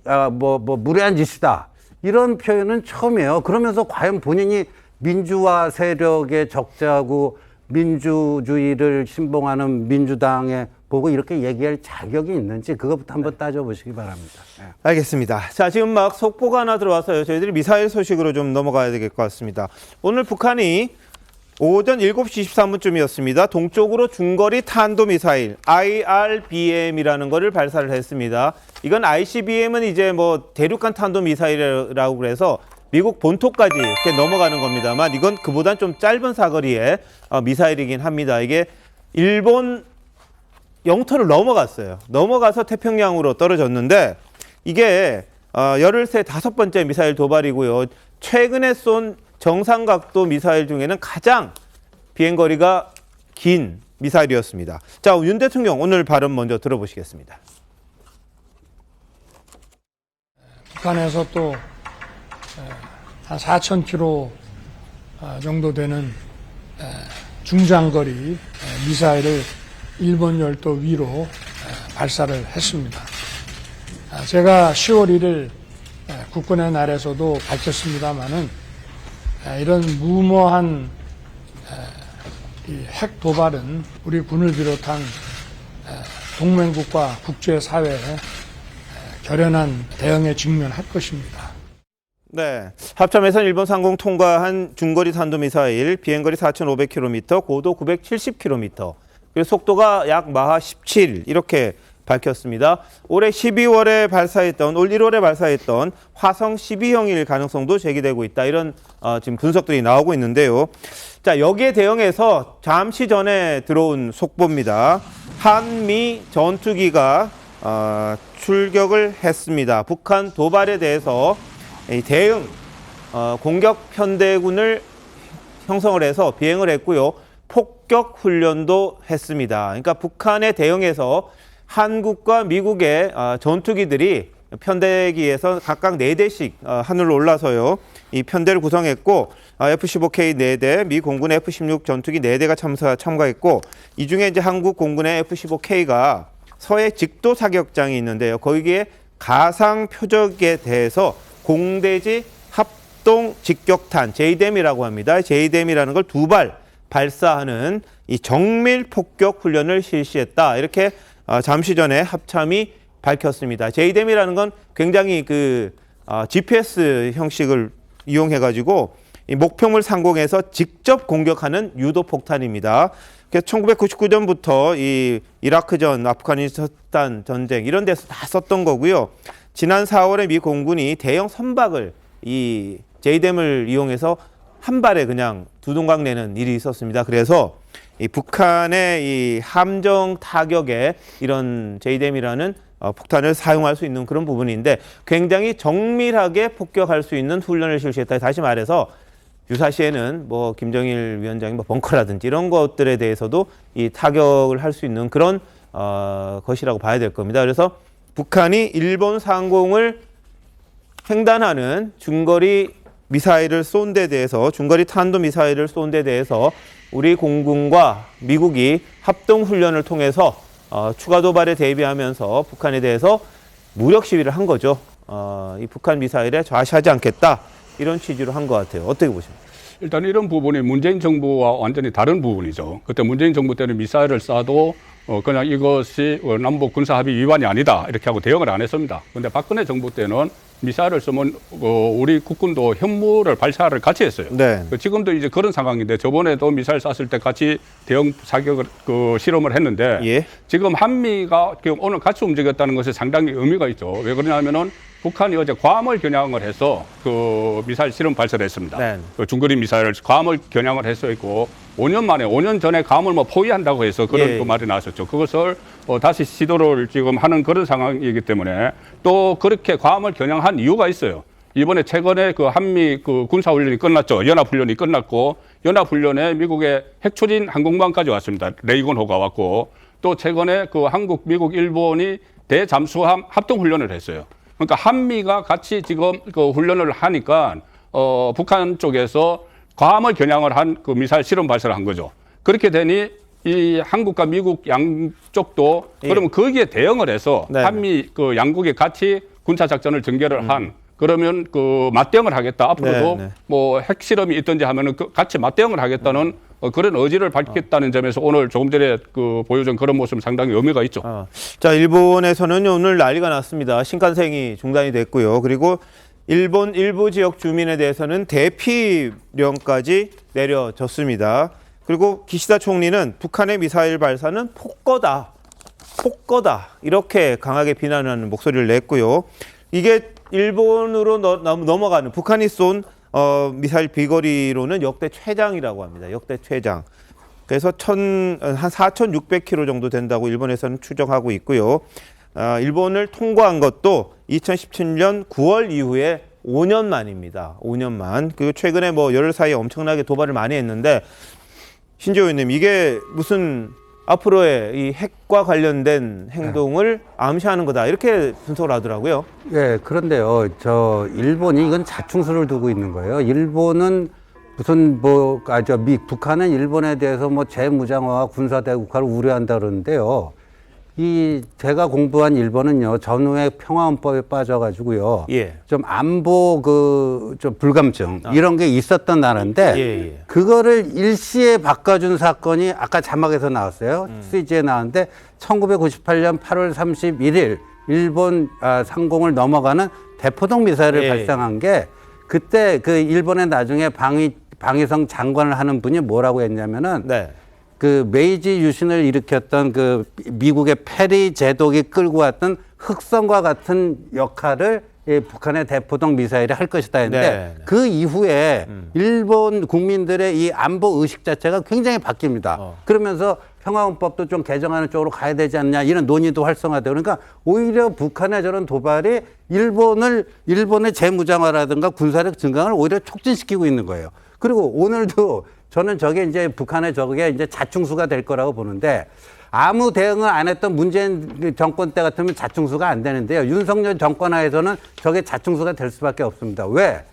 무례한 짓이다. 이런 표현은 처음이에요. 그러면서 과연 본인이 민주화 세력의 적자고 민주주의를 신봉하는 민주당에 보고 이렇게 얘기할 자격이 있는지 그것부터 한번 따져보시기 바랍니다. 알겠습니다. 자, 지금 막 속보가 하나 들어와서요. 저희들이 미사일 소식으로 좀 넘어가야 될 것 같습니다. 오늘 북한이 오전 7시 13분쯤이었습니다. 동쪽으로 중거리 탄도미사일 IRBM이라는 거를 발사를 했습니다. 이건 ICBM은 이제 뭐 대륙간 탄도미사일이라고 그래서 미국 본토까지 이렇게 넘어가는 겁니다만 이건 그보단 좀 짧은 사거리의 미사일이긴 합니다. 이게 일본 영토를 넘어갔어요. 넘어가서 태평양으로 떨어졌는데 이게 열흘새 5번째 미사일 도발이고요. 최근에 쏜 정상각도 미사일 중에는 가장 비행거리가 긴 미사일이었습니다. 자, 윤 대통령 오늘 발언 먼저 들어보시겠습니다. 북한에서 또 한 4,000km 정도 되는 중장거리 미사일을 일본 열도 위로 발사를 했습니다. 제가 10월 1일 국군의 날에서도 밝혔습니다마는 이런 무모한 핵 도발은 우리 군을 비롯한 동맹국가 국제사회에 결연한 대응에 직면할 것입니다. 네, 합참에서는 일본 상공 통과한 중거리 탄도미사일 비행거리 4,500km, 고도 970km, 그리고 속도가 약 마하 17 이렇게 밝혔습니다. 올해 12월에 발사했던, 올 1월에 발사했던 화성 12형일 가능성도 제기되고 있다. 이런 지금 분석들이 나오고 있는데요. 자, 여기에 대응해서 잠시 전에 들어온 속보입니다. 한미 전투기가 출격을 했습니다. 북한 도발에 대해서 대응 공격 편대군을 형성을 해서 비행을 했고요. 폭격 훈련도 했습니다. 그러니까 북한에 대응해서 한국과 미국의 전투기들이 편대기에서 각각 4대씩 하늘로 올라서요. 이 편대를 구성했고 F-15K 4대, 미 공군의 F-16 전투기 4대가 참가했고 이 중에 이제 한국 공군의 F-15K가 서해 직도 사격장이 있는데요. 거기에 가상 표적에 대해서 공대지 합동 직격탄 JDAM이라고 합니다. JDAM이라는 걸 2발 발사하는 이 정밀 폭격 훈련을 실시했다. 이렇게 잠시 전에 합참이 밝혔습니다. JDAM이라는 건 굉장히 GPS 형식을 이용해가지고 이 목표물 상공에서 직접 공격하는 유도 폭탄입니다. 그래서 1999년부터 이 이라크전, 아프가니스탄 전쟁 이런 데서 다 썼던 거고요. 지난 4월에 미 공군이 대형 선박을 이 JDAM을 이용해서 한 발에 그냥 두동강 내는 일이 있었습니다. 그래서 이 북한의 이 함정 타격에 이런 JDAM이라는 폭탄을 사용할 수 있는 그런 부분인데 굉장히 정밀하게 폭격할 수 있는 훈련을 실시했다. 다시 말해서 유사시에는 뭐 김정일 위원장이 뭐 벙커라든지 이런 것들에 대해서도 이 타격을 할 수 있는 그런 것이라고 봐야 될 겁니다. 그래서 북한이 일본 상공을 횡단하는 중거리 미사일을 쏜 데 대해서 중거리 탄도 미사일을 쏜 데 대해서 우리 공군과 미국이 합동 훈련을 통해서 추가 도발에 대비하면서 북한에 대해서 무력 시위를 한 거죠. 이 북한 미사일에 좌시하지 않겠다 이런 취지로 한 것 같아요. 어떻게 보십니까? 일단 이런 부분이 문재인 정부와 완전히 다른 부분이죠. 그때 문재인 정부 때는 미사일을 쏴도 그냥 이것이 남북 군사 합의 위반이 아니다 이렇게 하고 대응을 안 했습니다. 그런데 박근혜 정부 때는 미사일을 쏘면 우리 국군도 현무를 발사를 같이 했어요. 네. 지금도 이제 그런 상황인데 저번에도 미사일 쐈을 때 같이 대응 사격을 실험을 했는데 예. 지금 한미가 오늘 같이 움직였다는 것에 상당히 의미가 있죠. 왜 그러냐면은 북한이 어제 괌을 겨냥을 해서 그 미사일 실험 발사를 했습니다. 네. 그 중거리 미사일을 괌을 겨냥을 해서 있고 5년 전에 괌을 뭐 포위한다고 해서 그런 예. 그 말이 나왔었죠. 그것을 다시 시도를 지금 하는 그런 상황이기 때문에 또 그렇게 괌을 겨냥한 이유가 있어요. 이번에 최근에 그 한미 그 군사훈련이 끝났죠. 연합훈련이 끝났고 연합훈련에 미국의 핵추진 항공모함까지 왔습니다. 레이건호가 왔고 또 최근에 그 한국, 미국, 일본이 대잠수함 합동훈련을 했어요. 그러니까 한미가 같이 지금 그 훈련을 하니까 북한 쪽에서 괌을 겨냥을 한 그 미사일 실험 발사를 한 거죠. 그렇게 되니 이 한국과 미국 양쪽도 그러면 거기에 대응을 해서 네. 한미 그 양국이 같이 군사 작전을 전개를 한 그러면 그 맞대응을 하겠다. 앞으로도 네, 네. 뭐 핵실험이 있든지 하면은 같이 맞대응을 하겠다는 그런 의지를 밝혔다는 점에서 오늘 조금 전에 그 보여준 그런 모습은 상당히 의미가 있죠. 자, 일본에서는 오늘 난리가 났습니다. 신칸센이 중단이 됐고요. 그리고 일본 일부 지역 주민에 대해서는 대피령까지 내려졌습니다. 그리고 기시다 총리는 북한의 미사일 발사는 폭거다. 이렇게 강하게 비난하는 목소리를 냈고요. 이게 일본으로 넘어가는 북한이 쏜 미사일 비거리로는 역대 최장이라고 합니다. 역대 최장. 그래서 한 4,600km 정도 된다고 일본에서는 추정하고 있고요. 일본을 통과한 것도 2017년 9월 이후에 5년 만입니다. 5년 만. 그리고 최근에 뭐 열흘 사이에 엄청나게 도발을 많이 했는데 신재호 의원님, 이게 무슨 앞으로의 이 핵과 관련된 행동을 암시하는 거다, 이렇게 분석을 하더라고요. 예, 그런데요, 일본이 이건 자충수를 두고 있는 거예요. 일본은 무슨 북한은 일본에 대해서 뭐 재무장화와 군사대국화를 우려한다 그러는데요. 제가 공부한 일본은요, 전후에 평화헌법에 빠져가지고요. 예. 좀 안보 좀 불감증 이런 게 있었던 나라인데 그거를 일시에 바꿔준 사건이 아까 자막에서 나왔어요. CG에 나왔는데 1998년 8월 31일 일본 상공을 넘어가는 대포동 미사일을 발사한 게 그때 그 일본의 나중에 방위성 장관을 하는 분이 뭐라고 했냐면은 그 메이지 유신을 일으켰던 그 미국의 페리 제독이 끌고 왔던 흑성과 같은 역할을 북한의 대포동 미사일이 할 것이다 했는데 그 이후에 일본 국민들의 이 안보 의식 자체가 굉장히 바뀝니다. 그러면서 평화헌법도 좀 개정하는 쪽으로 가야 되지 않냐 이런 논의도 활성화되고, 그러니까 오히려 북한의 저런 도발이 일본의 재무장화라든가 군사력 증강을 오히려 촉진시키고 있는 거예요. 그리고 오늘도 저는 저게 이제 북한의 저게 이제 자충수가 될 거라고 보는데, 아무 대응을 안 했던 문재인 정권 때 같으면 자충수가 안 되는데요. 윤석열 정권 하에서는 저게 자충수가 될 수밖에 없습니다. 왜?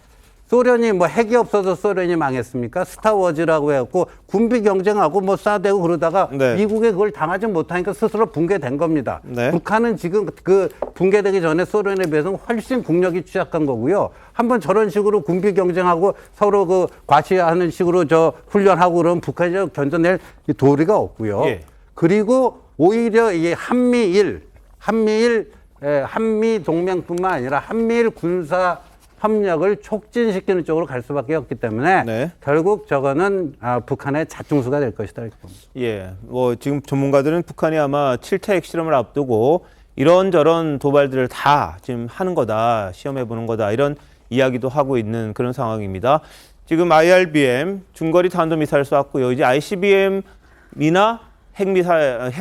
소련이 뭐 핵이 없어서 소련이 망했습니까? 스타워즈라고 해갖고 군비 경쟁하고 뭐 쏴대고 그러다가 미국에 그걸 당하지 못하니까 스스로 붕괴된 겁니다. 북한은 지금 그 붕괴되기 전에 소련에 비해서는 훨씬 국력이 취약한 거고요. 한번 저런 식으로 군비 경쟁하고 서로 그 과시하는 식으로 훈련하고 그러면 북한이 견뎌낼 도리가 없고요. 그리고 오히려 이게 한미 동맹뿐만 아니라 한미일 군사 협력을 촉진시키는 쪽으로 갈 수밖에 없기 때문에 결국 저거는 북한의 자충수가 될 것이다 이렇게 봅니다. 예, 뭐 지금 전문가들은 북한이 아마 7차 핵실험을 앞두고 이런저런 도발들을 다 지금 하는 거다, 시험해보는 거다, 이런 이야기도 하고 있는 그런 상황입니다. 지금 IRBM 중거리 탄도미사일 쐈고요. 이제 ICBM이나 핵미사일,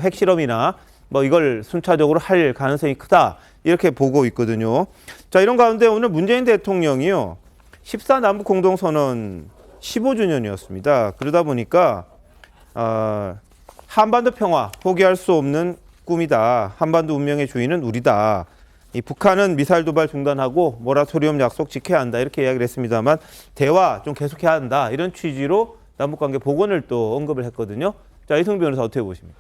핵실험이나 뭐 이걸 순차적으로 할 가능성이 크다, 이렇게 보고 있거든요. 자, 이런 가운데 오늘 문재인 대통령이요, 14남북 공동선언 15주년이었습니다. 그러다 보니까 한반도 평화 포기할 수 없는 꿈이다. 한반도 운명의 주인은 우리다. 이 북한은 미사일 도발 중단하고 모라토리엄 약속 지켜야 한다, 이렇게 이야기를 했습니다만 대화 좀 계속해야 한다, 이런 취지로 남북관계 복원을 또 언급을 했거든요. 자, 이승 변호사 어떻게 보십니까?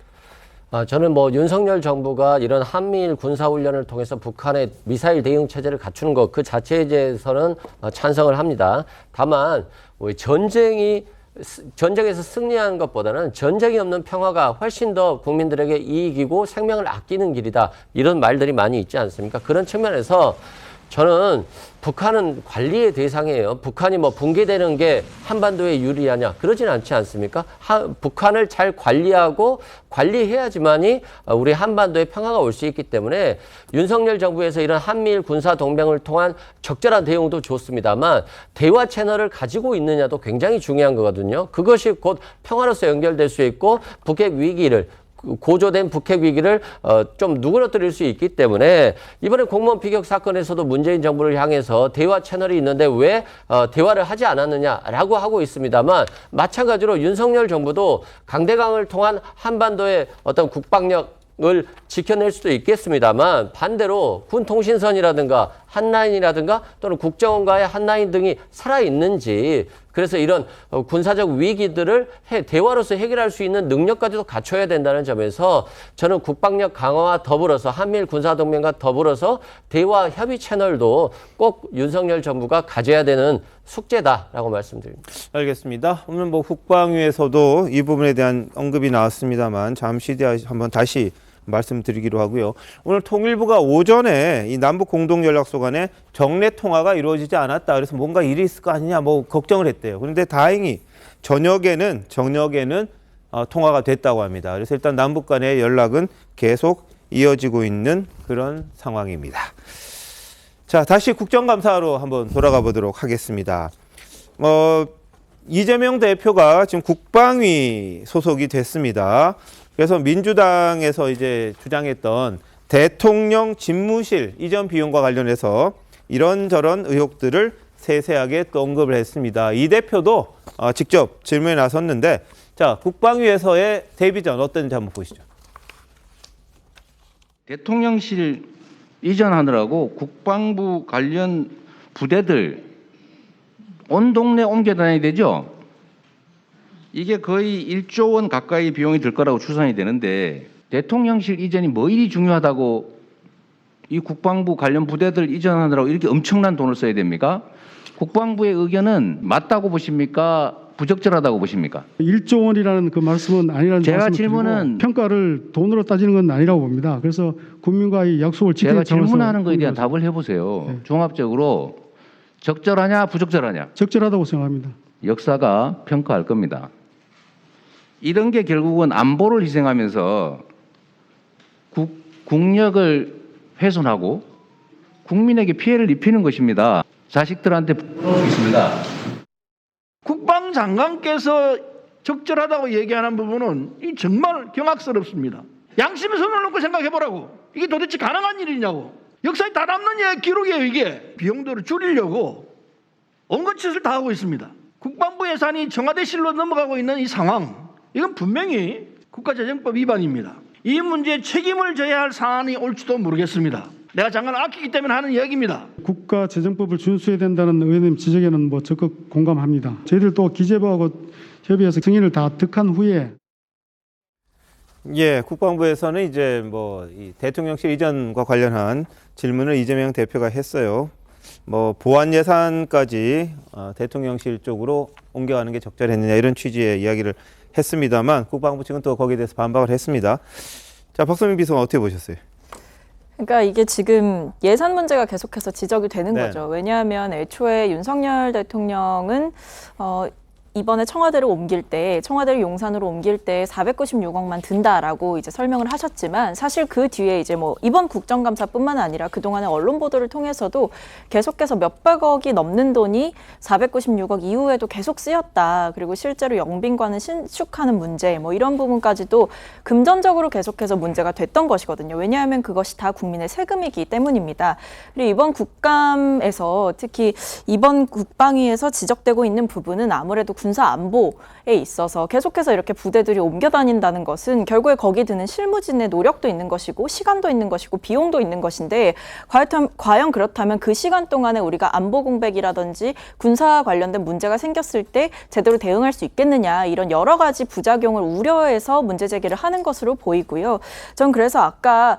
저는 뭐 윤석열 정부가 이런 한미일 군사훈련을 통해서 북한의 미사일 대응 체제를 갖추는 것 그 자체에 대해서는 찬성을 합니다. 다만 전쟁이 전쟁에서 승리하는 것보다는 전쟁이 없는 평화가 훨씬 더 국민들에게 이익이고 생명을 아끼는 길이다. 이런 말들이 많이 있지 않습니까? 그런 측면에서 저는 북한은 관리의 대상이에요. 북한이 뭐 붕괴되는 게 한반도에 유리하냐? 그러진 않지 않습니까? 북한을 잘 관리하고 관리해야지만이 우리 한반도에 평화가 올 수 있기 때문에 윤석열 정부에서 이런 한미일 군사 동맹을 통한 적절한 대응도 좋습니다만 대화 채널을 가지고 있느냐도 굉장히 중요한 거거든요. 그것이 곧 평화로서 연결될 수 있고 북핵 위기를 고조된 북핵 위기를 좀 누그러뜨릴 수 있기 때문에 이번에 공무원 피격 사건에서도 문재인 정부를 향해서 대화 채널이 있는데 왜 대화를 하지 않았느냐라고 하고 있습니다만 마찬가지로 윤석열 정부도 강대강을 통한 한반도의 어떤 국방력을 지켜낼 수도 있겠습니다만 반대로 군통신선이라든가 한라인이라든가 또는 국정원과의 한라인 등이 살아있는지 그래서 이런 군사적 위기들을 대화로서 해결할 수 있는 능력까지도 갖춰야 된다는 점에서 저는 국방력 강화와 더불어서 한미일 군사동맹과 더불어서 대화 협의 채널도 꼭 윤석열 정부가 가져야 되는 숙제다라고 말씀드립니다. 알겠습니다. 오늘 뭐 국방위에서도 이 부분에 대한 언급이 나왔습니다만 잠시 뒤에 한번 다시 말씀드리기로 하고요. 오늘 통일부가 오전에 이 남북 공동연락소 간에 정례 통화가 이루어지지 않았다. 그래서 뭔가 일이 있을 거 아니냐 뭐 걱정을 했대요. 그런데 다행히 저녁에는 통화가 됐다고 합니다. 그래서 일단 남북 간의 연락은 계속 이어지고 있는 그런 상황입니다. 자, 다시 국정감사로 한번 돌아가 보도록 하겠습니다. 이재명 대표가 지금 국방위 소속이 됐습니다. 그래서 민주당에서 이제 주장했던 대통령 집무실 이전 비용과 관련해서 이런저런 의혹들을 세세하게 또 언급을 했습니다. 이 대표도 직접 질문에 나섰는데, 자, 국방위에서의 데뷔전 어떤지 한번 보시죠. 대통령실 이전하느라고 국방부 관련 부대들 온 동네 옮겨 다녀야 되죠. 이게 거의 1조 원 가까이 비용이 들 거라고 추산이 되는데 대통령실 이전이 뭐 일이 중요하다고 이 국방부 관련 부대들 이전하느라고 이렇게 엄청난 돈을 써야 됩니까? 국방부의 의견은 맞다고 보십니까? 부적절하다고 보십니까? 1조 원이라는 그 말씀은 아니라는 제가 말씀을 질문은 드리고 평가를 돈으로 따지는 건 아니라고 봅니다. 그래서 국민과의 약속을 지키는 제가 차원에서 질문하는 거에 대한 답을 해보세요. 네. 종합적으로 적절하냐 부적절하냐? 적절하다고 생각합니다. 역사가 평가할 겁니다. 이런 게 결국은 안보를 희생하면서 국력을 훼손하고 국민에게 피해를 입히는 것입니다. 자식들한테 부끄러울 수 있습니다. 국방장관께서 적절하다고 얘기하는 부분은 이 정말 경악스럽습니다. 양심의 손을 놓고 생각해보라고. 이게 도대체 가능한 일이냐고. 역사에 다 남는 기록이에요, 이게. 비용들을 줄이려고 온갖 짓을 다 하고 있습니다. 국방부 예산이 청와대실로 넘어가고 있는 이 상황, 이건 분명히 국가재정법 위반입니다. 이 문제에 책임을 져야 할 사안이 올지도 모르겠습니다. 내가 장관을 아끼기 때문에 하는 이야기입니다. 국가재정법을 준수해야 된다는 의원님 지적에는 적극 공감합니다. 저희들 또 기재부하고 협의해서 승인을 다 득한 후에 국방부에서는 이제 이 대통령실 이전과 관련한 질문을 이재명 대표가 했어요. 보안 예산까지 대통령실 쪽으로 옮겨가는 게 적절했느냐 이런 취지의 이야기를 했습니다만 국방부 측은 또 거기에 대해서 반박을 했습니다. 자, 박선민 비서관 어떻게 보셨어요? 그러니까 이게 지금 예산 문제가 계속해서 지적이 되는 네. 거죠. 왜냐하면 애초에 윤석열 대통령은 이번에 청와대를 옮길 때, 청와대를 용산으로 옮길 때 496억만 든다라고 이제 설명을 하셨지만 사실 그 뒤에 이제 이번 국정감사뿐만 아니라 그동안의 언론 보도를 통해서도 계속해서 몇백억이 넘는 돈이 496억 이후에도 계속 쓰였다. 그리고 실제로 영빈관을 신축하는 문제 이런 부분까지도 금전적으로 계속해서 문제가 됐던 것이거든요. 왜냐하면 그것이 다 국민의 세금이기 때문입니다. 그리고 이번 국감에서 특히 이번 국방위에서 지적되고 있는 부분은 아무래도 군사 안보에 있어서 계속해서 이렇게 부대들이 옮겨 다닌다는 것은 결국에 거기 드는 실무진의 노력도 있는 것이고 시간도 있는 것이고 비용도 있는 것인데 과연 그렇다면 그 시간 동안에 우리가 안보 공백이라든지 군사 관련된 문제가 생겼을 때 제대로 대응할 수 있겠느냐 이런 여러 가지 부작용을 우려해서 문제 제기를 하는 것으로 보이고요. 전 그래서 아까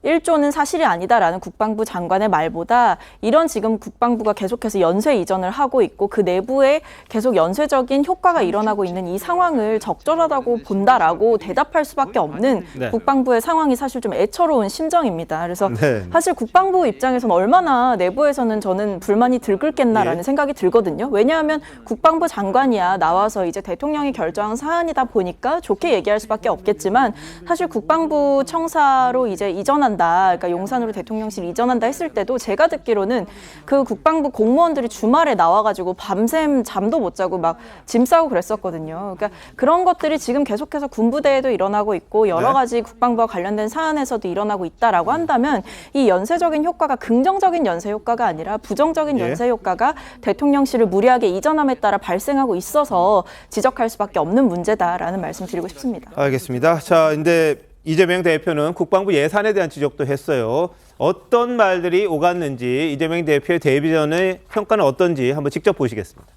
1조는 사실이 아니다라는 국방부 장관의 말보다 이런 지금 국방부가 계속해서 연쇄 이전을 하고 있고 그 내부에 계속 연쇄적인 효과가 일어나고 있는 이 상황을 적절하다고 본다라고 대답할 수밖에 없는 네. 국방부의 상황이 사실 좀 애처로운 심정입니다. 그래서 네. 사실 국방부 입장에서는 얼마나 내부에서는 저는 불만이 들끓겠나라는 예. 생각이 들거든요. 왜냐하면 국방부 장관이야 나와서 이제 대통령이 결정한 사안이다 보니까 좋게 얘기할 수밖에 없겠지만 사실 국방부 청사로 이제 이전한다, 그러니까 용산으로 대통령실 이전한다 했을 때도 제가 듣기로는 그 국방부 공무원들이 주말에 나와가지고 밤샘 잠도 못 자고 막 짐 싸고 그랬었거든요. 그러니까 그런 것들이 지금 계속해서 군부대에도 일어나고 있고 여러 가지 국방부와 관련된 사안에서도 일어나고 있다라고 한다면 이 연쇄적인 효과가 긍정적인 연쇄 효과가 아니라 부정적인 연쇄 효과가 대통령실을 무리하게 이전함에 따라 발생하고 있어서 지적할 수밖에 없는 문제다라는 말씀 드리고 싶습니다. 알겠습니다. 자, 근데 이재명 대표는 국방부 예산에 대한 지적도 했어요. 어떤 말들이 오갔는지 이재명 대표의 데뷔 전의 평가는 어떤지 한번 직접 보시겠습니다.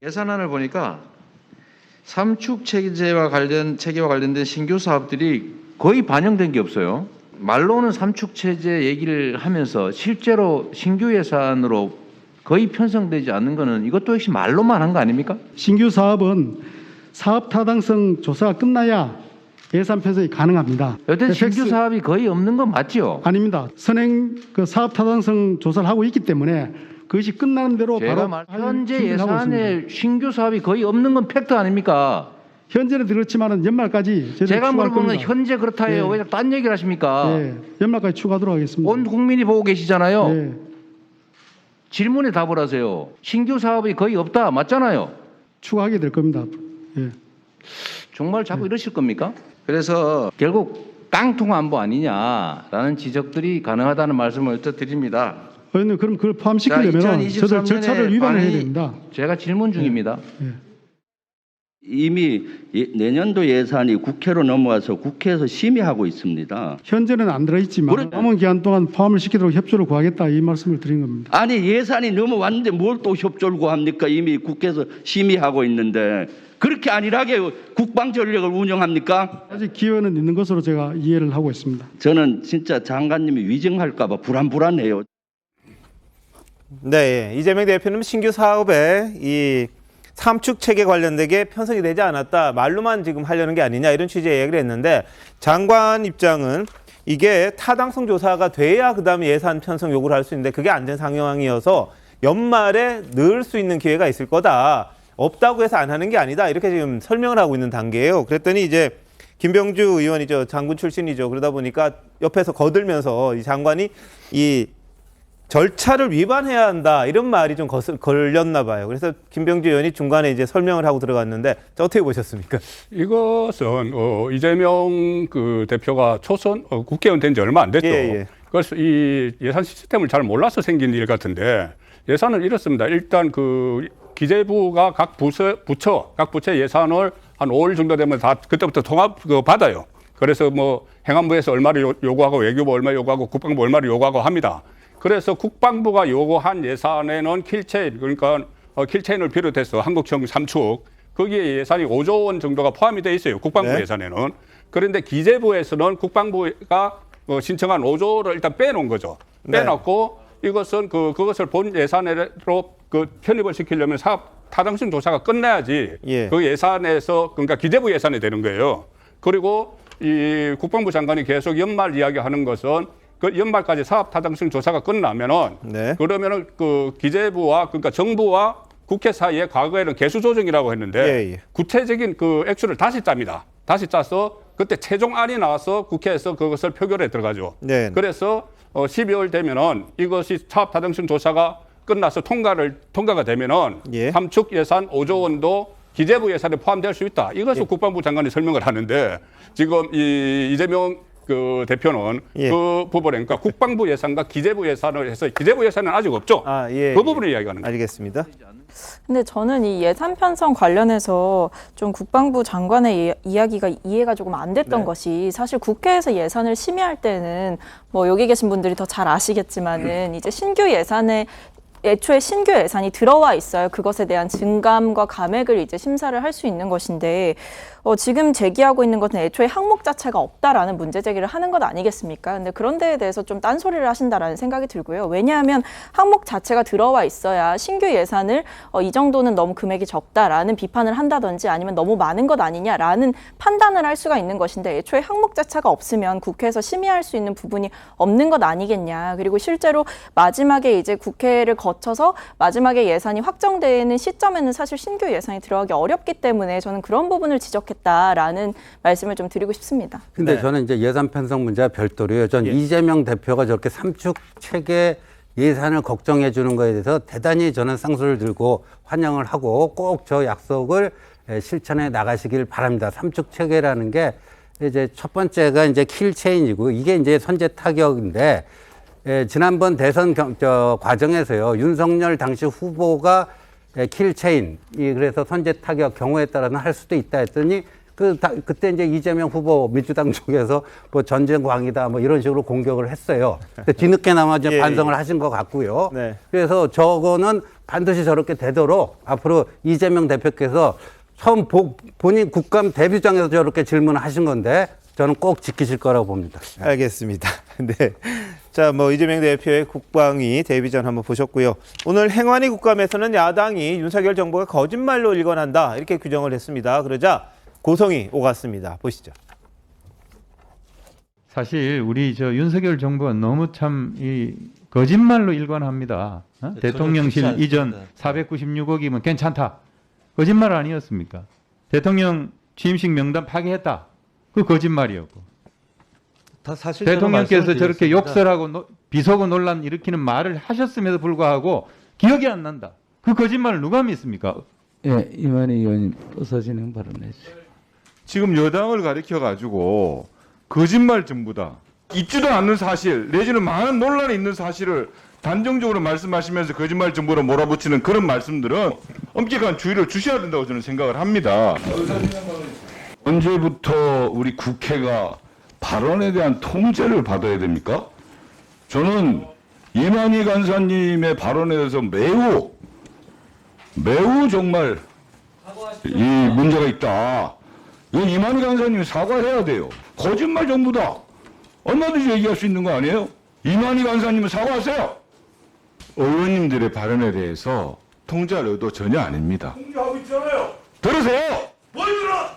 예산안을 보니까 삼축 체계와 관련된 신규 사업들이 거의 반영된 게 없어요. 말로는 삼축 체제 얘기를 하면서 실제로 신규 예산으로 거의 편성되지 않는 거는 이것도 역시 말로만 한 거 아닙니까? 신규 사업은 사업 타당성 조사가 끝나야 예산 편성이 가능합니다. 여튼 신규 사업이 거의 없는 건 맞죠? 아닙니다. 선행 그 사업 타당성 조사를 하고 있기 때문에 그것이 끝나는 대로 바로 현재 예산에 신규 사업이 거의 없는 건 팩트 아닙니까? 현재는 그렇지만은 연말까지 제가 물어보면 현재 그렇다예요. 네. 왜 딴 얘기를 하십니까? 네. 연말까지 추가하도록 하겠습니다. 온 국민이 보고 계시잖아요. 네. 질문에 답을 하세요. 신규 사업이 거의 없다. 맞잖아요. 추가하게 될 겁니다. 예. 정말 자꾸 이러실 겁니까? 그래서 결국 깡통 안보 아니냐라는 지적들이 가능하다는 말씀을 또 드립니다. 의원님 그럼 그걸 포함시키려면 저들 절차를 위반을 해야 됩니다. 제가 질문 중입니다. 이미 내년도 예산이 국회로 넘어와서 국회에서 심의하고 있습니다. 현재는 안 들어있지만 남은 기간 동안 포함을 시키도록 협조를 구하겠다 이 말씀을 드린 겁니다. 아니 예산이 넘어왔는데 뭘 또 협조를 구합니까? 이미 국회에서 심의하고 있는데 그렇게 안일하게 국방 전력을 운영합니까? 아직 기회는 있는 것으로 제가 이해를 하고 있습니다. 저는 진짜 장관님이 위증할까 봐 불안해요. 네, 이재명 대표는 신규 사업에 이 삼축 체계 관련되게 편성이 되지 않았다. 말로만 지금 하려는 게 아니냐 이런 취지의 얘기를 했는데 장관 입장은 이게 타당성 조사가 돼야 그다음에 예산 편성 요구를 할 수 있는데 그게 안 된 상황이어서 연말에 넣을 수 있는 기회가 있을 거다. 없다고 해서 안 하는 게 아니다. 이렇게 지금 설명을 하고 있는 단계예요. 그랬더니 이제 김병주 의원이죠. 장군 출신이죠. 그러다 보니까 옆에서 거들면서 이 장관이 이 절차를 위반해야 한다. 이런 말이 좀 걸렸나 봐요. 그래서 김병주 의원이 중간에 이제 설명을 하고 들어갔는데 어떻게 보셨습니까? 이것은 이재명 그 대표가 초선 국회의원 된 지 얼마 안 됐죠. 그래서 이 예산 시스템을 잘 몰라서 생긴 일 같은데 예산은 이렇습니다. 일단 그 기재부가 각 부처 예산을 한 5월 정도 되면 다 그때부터 통합 받아요. 그래서 뭐 행안부에서 얼마를 요구하고 외교부 얼마 요구하고 국방부 얼마를 요구하고 합니다. 그래서 국방부가 요구한 예산에는 킬체인, 그러니까 킬체인을 비롯해서 한국형 3축, 거기에 예산이 5조 원 정도가 포함이 돼 있어요. 국방부 예산에는. 그런데 기재부에서는 국방부가 신청한 5조를 일단 빼놓은 거죠. 빼놓고 이것은 그것을 본 예산으로 편입을 시키려면 사업 타당성 조사가 끝나야지 그 예산에서, 그러니까 기재부 예산이 되는 거예요. 그리고 이 국방부 장관이 계속 연말 이야기하는 것은 그 연말까지 사업 타당성 조사가 끝나면은 그러면은 그 기재부와 그러니까 정부와 국회 사이에 과거에는 개수 조정이라고 했는데 구체적인 그 액수를 다시 짭니다. 다시 짜서 그때 최종안이 나와서 국회에서 그것을 표결에 들어가죠. 그래서 12월 되면은 이것이 사업 타당성 조사가 끝나서 통과가 되면은 삼축 예산 5조 원도 기재부 예산에 포함될 수 있다. 이것을 국방부 장관이 설명을 하는데 지금 이재명 그 대표는 그 부분에 그러니까 국방부 예산과 기재부 예산을 해서 기재부 예산은 아직 없죠. 그 부분을 이야기하는 거예요. 알겠습니다. 근데 저는 이 예산 편성 관련해서 좀 국방부 장관의 이야기가 이해가 조금 안 됐던 것이 사실 국회에서 예산을 심의할 때는 뭐 여기 계신 분들이 더 잘 아시겠지만은 이제 신규 예산에 애초에 신규 예산이 들어와 있어요. 그것에 대한 증감과 감액을 이제 심사를 할 수 있는 것인데 지금 제기하고 있는 것은 애초에 항목 자체가 없다라는 문제 제기를 하는 것 아니겠습니까? 근데 그런 데에 대해서 좀 딴소리를 하신다라는 생각이 들고요. 왜냐하면 항목 자체가 들어와 있어야 신규 예산을 이 정도는 너무 금액이 적다라는 비판을 한다든지 아니면 너무 많은 것 아니냐라는 판단을 할 수가 있는 것인데 애초에 항목 자체가 없으면 국회에서 심의할 수 있는 부분이 없는 것 아니겠냐. 그리고 실제로 마지막에 이제 국회를 거쳐서 마지막에 예산이 확정되는 시점에는 사실 신규 예산이 들어가기 어렵기 때문에 저는 그런 부분을 지적했다라는 말씀을 좀 드리고 싶습니다. 근데 저는 이제 예산 편성 문제와 별도로요. 전 이재명 대표가 저렇게 삼축 체계 예산을 걱정해 주는 거에 대해서 대단히 저는 쌍수를 들고 환영을 하고 꼭 저 약속을 실천해 나가시길 바랍니다. 삼축 체계라는 게 이제 첫 번째가 이제 킬 체인이고 이게 이제 선제 타격인데 지난번 대선 과정에서요. 윤석열 당시 후보가 킬 체인, 그래서 선제 타격 경우에 따라서는 할 수도 있다 했더니 그때 이제 이재명 후보 민주당 쪽에서 뭐 전쟁광이다 뭐 이런 식으로 공격을 했어요. 뒤늦게나마 이제 반성을 하신 것 같고요. 네. 그래서 저거는 반드시 저렇게 되도록 앞으로 이재명 대표께서 처음 본인 국감 데뷔장에서 저렇게 질문을 하신 건데 저는 꼭 지키실 거라고 봅니다. 알겠습니다. 네. 자, 뭐 이재명 대표의 국방위 데뷔전 한번 보셨고요. 오늘 행안위 국감에서는 야당이 윤석열 정부가 거짓말로 일관한다 이렇게 규정을 했습니다. 그러자 고성이 오갔습니다. 보시죠. 사실 우리 윤석열 정부가 너무 참 이 거짓말로 일관합니다. 대통령실 이전 496억이면 괜찮다. 거짓말 아니었습니까? 대통령 취임식 명단 파기했다. 그 거짓말이었고. 다 사실 대통령께서 저렇게 욕설하고 비속어 논란 일으키는 말을 하셨음에도 불구하고 기억이 안 난다. 그 거짓말을 누가 믿습니까? 예, 이만희 의원님 어서 진행 발언해주세요. 지금 여당을 가리켜가지고 거짓말 전부다. 있지도 않는 사실 내지는 많은 논란이 있는 사실을 단정적으로 말씀하시면서 거짓말 정보로 몰아붙이는 그런 말씀들은 엄격한 주의를 주셔야 된다고 저는 생각을 합니다. 언제부터 우리 국회가 발언에 대한 통제를 받아야 됩니까? 저는 이만희 간사님의 발언에 대해서 매우 정말 이 문제가 있다. 이건 이만희 간사님이 사과해야 돼요. 거짓말 전부다. 얼마든지 얘기할 수 있는 거 아니에요? 이만희 간사님은 사과하세요. 의원님들의 발언에 대해서 통제할 의도 전혀 아닙니다. 통제하고 있잖아요. 들으세요. 뭘 들어?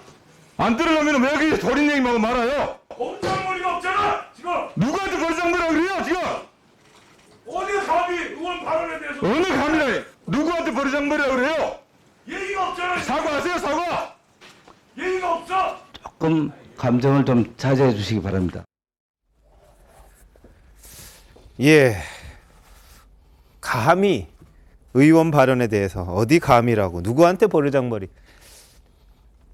안 들으려면 왜 이렇게 도린 얘기만 말아요? 검찰머리가 없잖아 지금. 누구한테 거짓말이라 그래요 지금? 어디가 감히 의원 발언에 대해서? 어느 감이라니? 누구한테 버리장머리라 그래요? 예의가 없잖아. 사과하세요 사과. 예의가 없어. 조금 감정을 좀 자제해 주시기 바랍니다. 예. 감히 의원 발언에 대해서 어디 감히라고 누구한테 버르장머리.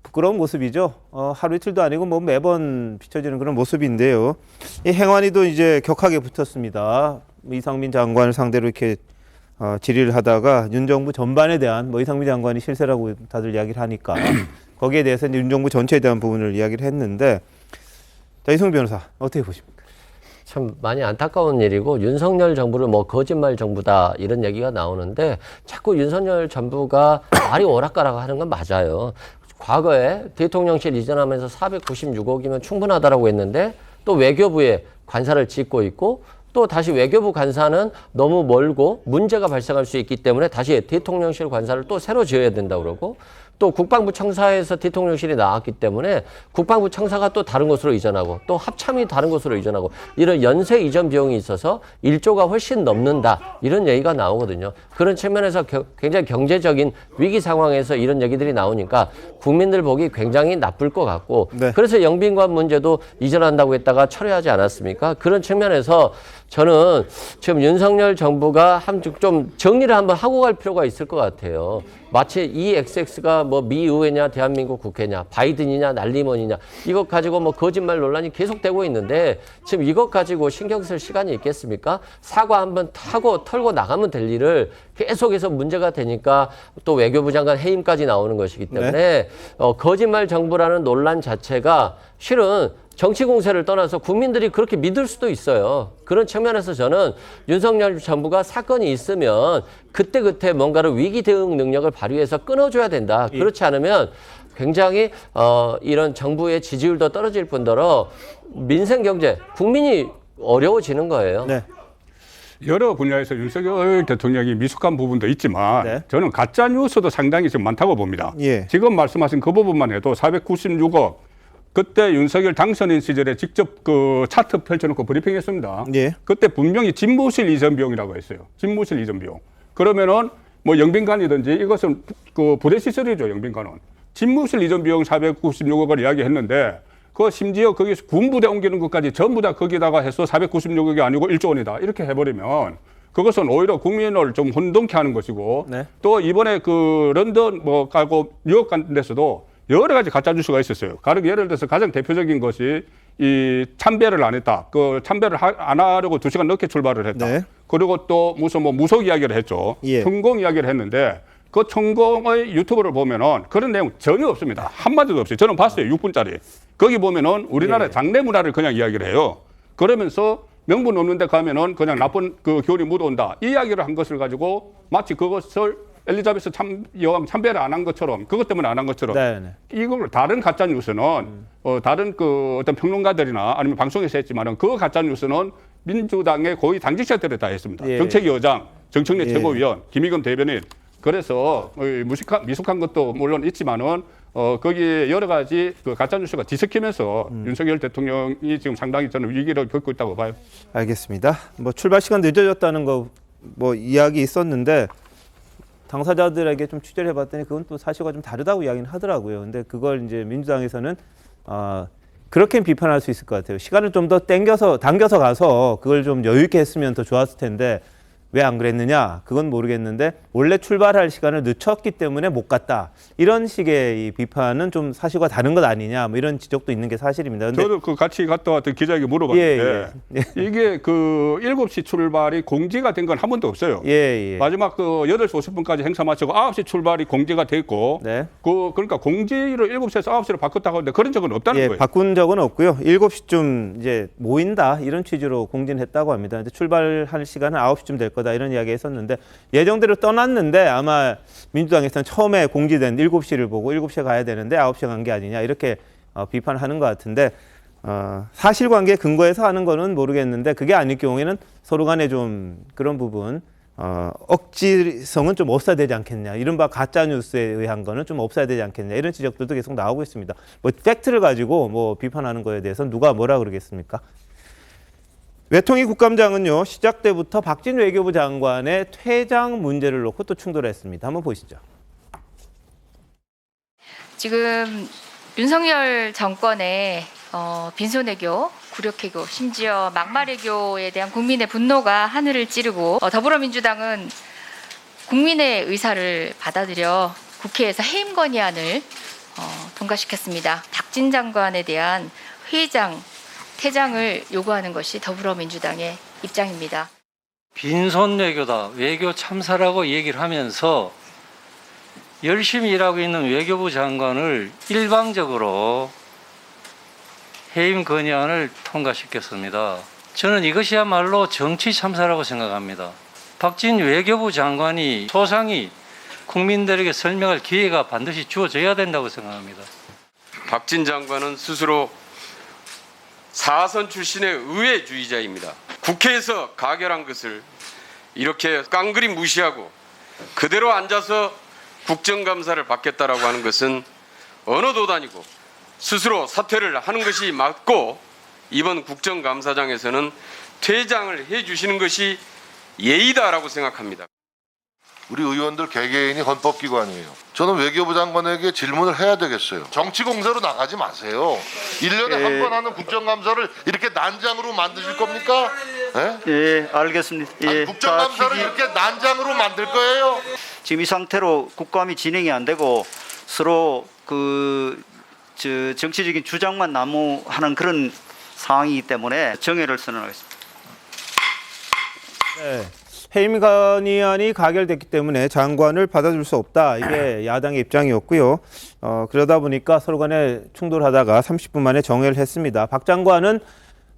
부끄러운 모습이죠. 하루 이틀도 아니고 뭐 매번 비춰지는 그런 모습인데요. 이 행안위도 이제 격하게 붙었습니다. 이상민 장관을 상대로 이렇게 질의를 하다가 윤 정부 전반에 대한 이상민 장관이 실세라고 다들 이야기를 하니까 거기에 대해서 이제 윤 정부 전체에 대한 부분을 이야기를 했는데 자, 이승우 변호사 어떻게 보십니까? 참 많이 안타까운 일이고 윤석열 정부를 거짓말 정부다 이런 얘기가 나오는데 자꾸 윤석열 정부가 말이 오락가락하는 건 맞아요. 과거에 대통령실 이전하면서 496억이면 충분하다라고 했는데 또 외교부에 관사를 짓고 있고 또 다시 외교부 관사는 너무 멀고 문제가 발생할 수 있기 때문에 다시 대통령실 관사를 또 새로 지어야 된다고 그러고 또 국방부 청사에서 대통령실이 나왔기 때문에 국방부 청사가 또 다른 곳으로 이전하고 또 합참이 다른 곳으로 이전하고 이런 연쇄 이전 비용이 있어서 1조가 훨씬 넘는다 이런 얘기가 나오거든요. 그런 측면에서 굉장히 경제적인 위기 상황에서 이런 얘기들이 나오니까 국민들 보기 굉장히 나쁠 것 같고 그래서 영빈관 문제도 이전한다고 했다가 철회하지 않았습니까? 그런 측면에서 저는 지금 윤석열 정부가 좀 정리를 한번 하고 갈 필요가 있을 것 같아요. 마치 이 XX가 미 의회냐 대한민국 국회냐 바이든이냐 날리먼이냐 이것 가지고 거짓말 논란이 계속되고 있는데 지금 이것 가지고 신경 쓸 시간이 있겠습니까? 사과 한번 털고 나가면 될 일을 계속해서 문제가 되니까 또 외교부 장관 해임까지 나오는 것이기 때문에 거짓말 정부라는 논란 자체가 실은 정치 공세를 떠나서 국민들이 그렇게 믿을 수도 있어요. 그런 측면에서 저는 윤석열 정부가 사건이 있으면 그때그때 뭔가를 위기 대응 능력을 발휘해서 끊어줘야 된다. 그렇지 않으면 굉장히 이런 정부의 지지율도 떨어질 뿐더러 민생 경제, 국민이 어려워지는 거예요. 네. 여러 분야에서 윤석열 대통령이 미숙한 부분도 있지만 저는 가짜 뉴스도 상당히 지금 많다고 봅니다. 지금 말씀하신 그 부분만 해도 496억 그때 윤석열 당선인 시절에 직접 그 차트 펼쳐놓고 브리핑했습니다. 그때 분명히 집무실 이전 비용이라고 했어요. 집무실 이전 비용. 그러면은 뭐 영빈관이든지 이것은 그 부대 시설이죠. 영빈관은 집무실 이전 비용 496억을 이야기했는데. 그 심지어 거기서 군부대 옮기는 것까지 전부 다 거기다가 해서 496억이 아니고 1조 원이다. 이렇게 해버리면 그것은 오히려 국민을 좀 혼동케 하는 것이고 또 이번에 그 런던 뭐 가고 뉴욕 간 데서도 여러 가지 가짜 뉴스가 있었어요. 예를 들어서 가장 대표적인 것이 이 참배를 안 했다. 그 참배를 안 하려고 2시간 늦게 출발을 했다. 그리고 또 무슨 뭐 무속 이야기를 했죠. 천공 이야기를 했는데 그 천공의 유튜브를 보면은 그런 내용 전혀 없습니다. 한마디도 없어요. 저는 봤어요. 6분짜리. 거기 보면은 우리나라의 장례 문화를 그냥 이야기를 해요. 그러면서 명분 없는 데 가면은 그냥 나쁜 그 교리 묻어온다. 이 이야기를 한 것을 가지고 마치 그것을 엘리자베스 여왕 참배를 안 한 것처럼 그것 때문에 안 한 것처럼 이걸 다른 가짜 뉴스는 다른 그 어떤 평론가들이나 아니면 방송에서 했지만은 그 가짜 뉴스는 민주당의 고위 당직자들이 다 했습니다. 정책위 의장, 정청래 최고위원, 김의겸 대변인. 그래서 미숙한 것도 물론 있지만은 거기에 여러 가지 그 가짜 뉴스가 뒤섞이면서 윤석열 대통령이 지금 상당히 저는 위기를 겪고 있다고 봐요. 알겠습니다. 뭐 출발 시간 늦어졌다는 거 뭐 이야기 있었는데 당사자들에게 좀 취재를 해봤더니 그건 또 사실과 좀 다르다고 이야기는 하더라고요. 근데 그걸 이제 민주당에서는 그렇게 비판할 수 있을 것 같아요. 시간을 좀 더 당겨서 가서 그걸 좀 여유 있게 했으면 더 좋았을 텐데 왜 안 그랬느냐? 그건 모르겠는데 원래 출발할 시간을 늦췄기 때문에 못 갔다. 이런 식의 이 비판은 좀 사실과 다른 것 아니냐? 뭐 이런 지적도 있는 게 사실입니다. 근데 저도 그 같이 갔다 왔던 기자에게 물어봤는데 이게 그 7시 출발이 공지가 된 건 한 번도 없어요. 마지막 그 8시 50분까지 행사 마치고 9시 출발이 공지가 됐고 그러니까 공지를 7시에서 9시로 바꿨다고 하는데 그런 적은 없다는 거예요. 바꾼 적은 없고요. 7시쯤 이제 모인다 이런 취지로 공지는 했다고 합니다. 근데 출발할 시간은 9시쯤 될 거다 이런 이야기 했었는데 예정대로 떠났는데 아마 민주당에서는 처음에 공지된 7시를 보고 7시에 가야 되는데 9시에 간 게 아니냐 이렇게 비판하는 것 같은데 사실관계 근거해서 하는 거는 모르겠는데 그게 아닐 경우에는 서로 간에 좀 그런 부분 억지성은 좀 없어야 되지 않겠냐. 이른바 가짜뉴스에 의한 거는 좀 없어야 되지 않겠냐. 이런 지적들도 계속 나오고 있습니다. 뭐 팩트를 가지고 뭐 비판하는 거에 대해서는 누가 뭐라 그러겠습니까? 외통위 국감장은요. 시작 때부터 박진 외교부 장관의 퇴장 문제를 놓고 또 충돌했습니다. 한번 보시죠. 지금 윤석열 정권의 빈손외교, 굴욕외교, 심지어 막말외교에 대한 국민의 분노가 하늘을 찌르고 더불어민주당은 국민의 의사를 받아들여 국회에서 해임 건의안을 통과시켰습니다. 박진 장관에 대한 회의장, 퇴장을 요구하는 것이 더불어민주당의 입장입니다. 빈손 외교다, 외교 참사라고 얘기를 하면서 열심히 일하고 있는 외교부 장관을 일방적으로 해임 건의안을 통과시켰습니다. 저는 이것이야말로 정치 참사라고 생각합니다. 박진 외교부 장관이 소상히 국민들에게 설명할 기회가 반드시 주어져야 된다고 생각합니다. 박진 장관은 스스로 사선 출신의 의회주의자입니다. 국회에서 가결한 것을 이렇게 깡그리 무시하고 그대로 앉아서 국정감사를 받겠다라고 하는 것은 언어도 아니고 스스로 사퇴를 하는 것이 맞고 이번 국정감사장에서는 퇴장을 해주시는 것이 예의다라고 생각합니다. 우리 의원들 개개인이 헌법기관이에요. 저는 외교부 장관에게 질문을 해야 되겠어요. 정치 공세로 나가지 마세요. 1년에 한 번 하는 국정감사를 이렇게 난장으로 만드실 겁니까? 예, 알겠습니다. 아니, 국정감사를 이렇게 난장으로 만들 거예요? 지금 이 상태로 국감이 진행이 안 되고 서로 정치적인 주장만 난무하는 그런 상황이기 때문에 정회를 선언하겠습니다. 네. 해임 건의안이 가결됐기 때문에 장관을 받아줄 수 없다. 이게 야당의 입장이었고요. 그러다 보니까 서로 간에 충돌하다가 30분 만에 정회를 했습니다. 박 장관은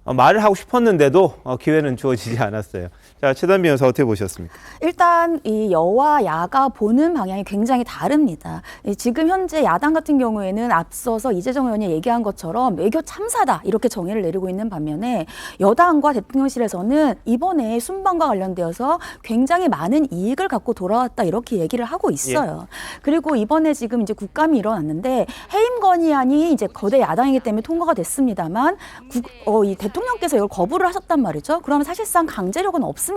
말을 하고 싶었는데도 기회는 주어지지 않았어요. 자, 최단 변호사 어떻게 보셨습니까? 일단 이 여와 야가 보는 방향이 굉장히 다릅니다. 지금 현재 야당 같은 경우에는 앞서서 이재정 의원이 얘기한 것처럼 외교 참사다 이렇게 정의를 내리고 있는 반면에 여당과 대통령실에서는 이번에 순방과 관련되어서 굉장히 많은 이익을 갖고 돌아왔다 이렇게 얘기를 하고 있어요. 그리고 이번에 지금 이제 국감이 일어났는데 해임 건의안이 이제 거대 야당이기 때문에 통과가 됐습니다만 이 대통령께서 이걸 거부를 하셨단 말이죠. 그러면 사실상 강제력은 없습니다.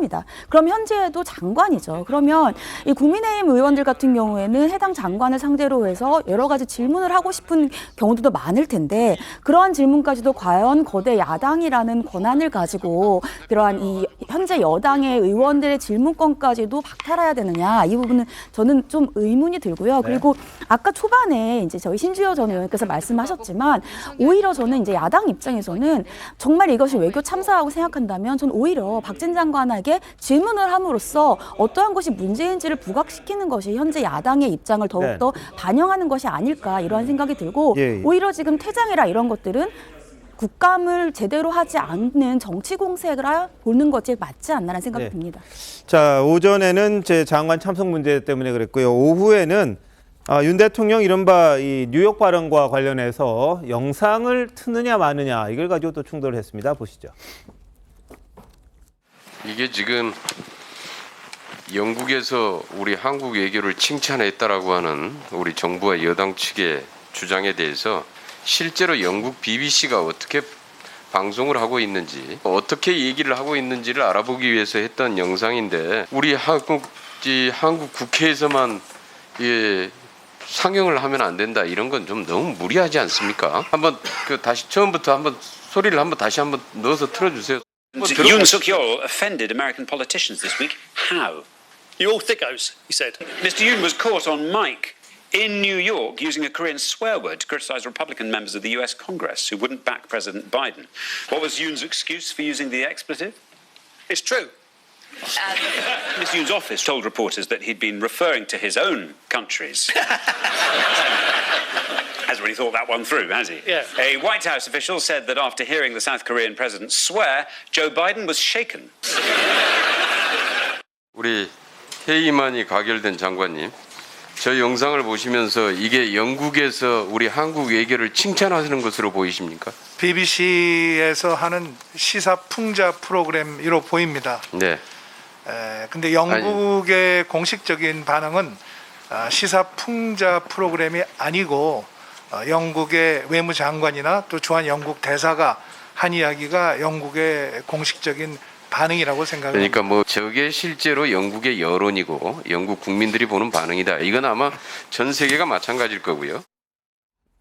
그럼 현재도 장관이죠. 그러면 이 국민의힘 의원들 같은 경우에는 해당 장관을 상대로 해서 여러 가지 질문을 하고 싶은 경우도 많을 텐데 그러한 질문까지도 과연 거대 야당이라는 권한을 가지고 그러한 이 현재 여당의 의원들의 질문권까지도 박탈해야 되느냐 이 부분은 저는 좀 의문이 들고요. 그리고 아까 초반에 이제 저희 신주여 전 의원께서 말씀하셨지만 오히려 저는 이제 야당 입장에서는 정말 이것이 외교 참사라고 생각한다면 저는 오히려 박진 장관에게 질문을 함으로써 어떠한 것이 문제인지를 부각시키는 것이 현재 야당의 입장을 더욱더 반영하는 것이 아닐까 이러한 생각이 들고 오히려 지금 퇴장이라 이런 것들은 국감을 제대로 하지 않는 정치 공세라 보는 것이 맞지 않나라는 생각이 듭니다. 자, 오전에는 제 장관 참석 문제 때문에 그랬고요. 오후에는 윤 대통령 이른바 이 뉴욕 발언과 관련해서 영상을 트느냐 마느냐 이걸 가지고 또 충돌을 했습니다. 보시죠. 이게 지금 영국에서 우리 한국 외교를 칭찬했다라고 하는 우리 정부와 여당 측의 주장에 대해서 실제로 영국 BBC가 어떻게 방송을 하고 있는지 어떻게 얘기를 하고 있는지를 알아보기 위해서 했던 영상인데 우리 한국 국회에서만 상영을 하면 안 된다 이런 건 좀 너무 무리하지 않습니까? 한번 다시 처음부터 한번 소리를 다시 한번 넣어서 틀어주세요. Yoon Suk-yeol offended American politicians this week. How? You're all thickos, he said. Mr. Yoon was caught on mic in New York using a Korean swear word to criticize Republican members of the US Congress who wouldn't back President Biden. What was Yoon's excuse for using the expletive? It's true. Mr. Yoon's office told reporters that he'd been referring to his own countries. Hasn't really thought that one through, has he? Yeah. A White House official said that after hearing the South Korean president swear, Joe Biden was shaken. 우리 해임안이 가결된 장관님, 저 영상을 보시면서 이게 영국에서 우리 한국 외교를 칭찬하시는 것으로 보이십니까? BBC에서 하는 시사 풍자 프로그램으로 보입니다. 네. 근데 영국의 공식적인 반응은 시사 풍자 프로그램이 아니고 영국의 외무장관이나 또 주한 영국 대사가 한 이야기가 영국의 공식적인 반응이라고 생각합니다. 그러니까 뭐 저게 실제로 영국의 여론이고 영국 국민들이 보는 반응이다. 이건 아마 전 세계가 마찬가지일 거고요.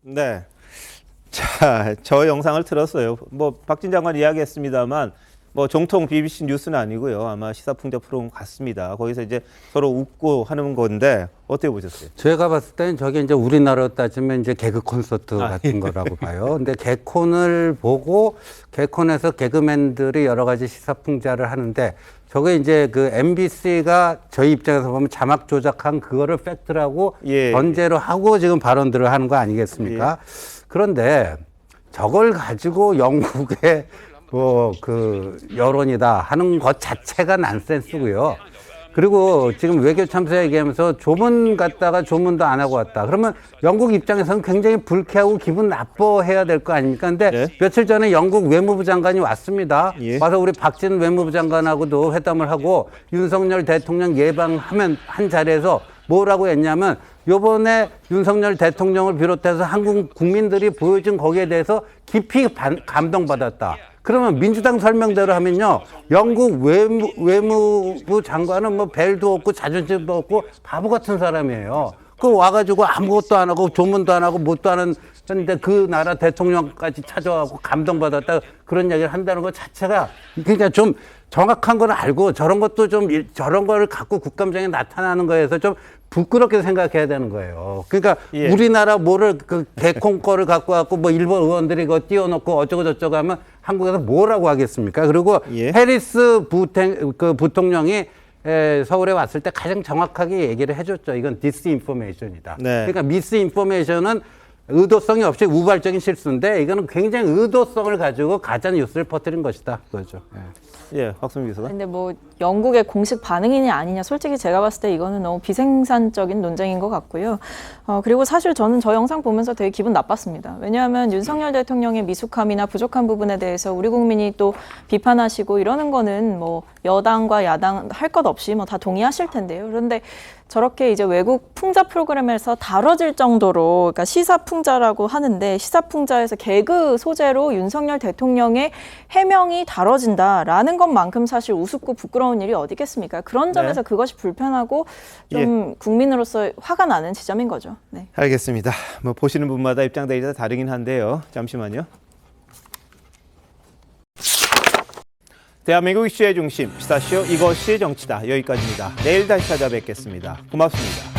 네. 자, 저 영상을 틀었어요. 뭐 박진 장관 이야기했습니다만 뭐 정통 BBC 뉴스는 아니고요. 아마 시사풍자 프로그램 같습니다. 거기서 이제 서로 웃고 하는 건데 어떻게 보셨어요? 제가 봤을 때는 저게 이제 우리나라로 따지면 이제 개그 콘서트 같은 거라고 봐요. 근데 개콘을 보고 개콘에서 개그맨들이 여러 가지 시사풍자를 하는데 저게 이제 그 MBC가 저희 입장에서 보면 자막 조작한 그거를 팩트라고 전제로 하고 지금 발언들을 하는 거 아니겠습니까? 그런데 저걸 가지고 영국의 그 여론이다 하는 것 자체가 난센스고요. 그리고 지금 외교 참사 얘기하면서 조문 갔다가 조문도 안 하고 왔다. 그러면 영국 입장에서는 굉장히 불쾌하고 기분 나빠해야 될 거 아닙니까? 근데 며칠 전에 영국 외무부 장관이 왔습니다. 와서 우리 박진 외무부 장관하고도 회담을 하고 윤석열 대통령 예방하면 한 자리에서 뭐라고 했냐면 요번에 윤석열 대통령을 비롯해서 한국 국민들이 보여준 거기에 대해서 깊이 감동받았다. 그러면 민주당 설명대로 하면요, 영국 외무부 장관은 뭐 벨도 없고 자존심도 없고 바보 같은 사람이에요. 그 와가지고 아무것도 안 하고 조문도 안 하고 뭣도 안 하는데 그 나라 대통령까지 찾아와서 감동받았다 그런 얘기를 한다는 것 자체가 그러니까 좀 정확한 걸 알고 저런 것도 좀 저런 거를 갖고 국감장에 나타나는 거에서 좀 부끄럽게 생각해야 되는 거예요. 그러니까 우리나라 뭐를 그 개콘 거를 갖고 왔고 뭐 일본 의원들이 그거 띄워놓고 어쩌고 저쩌고 하면 한국에서 뭐라고 하겠습니까? 그리고 해리스 부통령이 서울에 왔을 때 가장 정확하게 얘기를 해줬죠. 이건 디스인포메이션이다. 네. 그러니까 미스인포메이션은 의도성이 없이 우발적인 실수인데 이거는 굉장히 의도성을 가지고 가짜 뉴스를 퍼뜨린 것이다. 그거죠. 예, 박수민 교수가. 근데 뭐 영국의 공식 반응이냐 아니냐 솔직히 제가 봤을 때 이거는 너무 비생산적인 논쟁인 것 같고요. 그리고 사실 저는 저 영상 보면서 되게 기분 나빴습니다. 왜냐하면 윤석열 대통령의 미숙함이나 부족한 부분에 대해서 우리 국민이 또 비판하시고 이러는 거는 뭐 여당과 야당 할 것 없이 뭐 다 동의하실 텐데요. 그런데 저렇게 이제 외국 풍자 프로그램에서 다뤄질 정도로, 그러니까 시사풍자라고 하는데 시사풍자에서 개그 소재로 윤석열 대통령의 해명이 다뤄진다라는 것만큼 사실 우습고 부끄러운 일이 어디겠습니까? 그런 점에서 그것이 불편하고 좀 국민으로서 화가 나는 지점인 거죠. 네. 알겠습니다. 뭐 보시는 분마다 입장들이 다 다르긴 한데요. 잠시만요. 대한민국 이슈의 중심 시사쇼 이것이 정치다. 여기까지입니다. 내일 다시 찾아뵙겠습니다. 고맙습니다.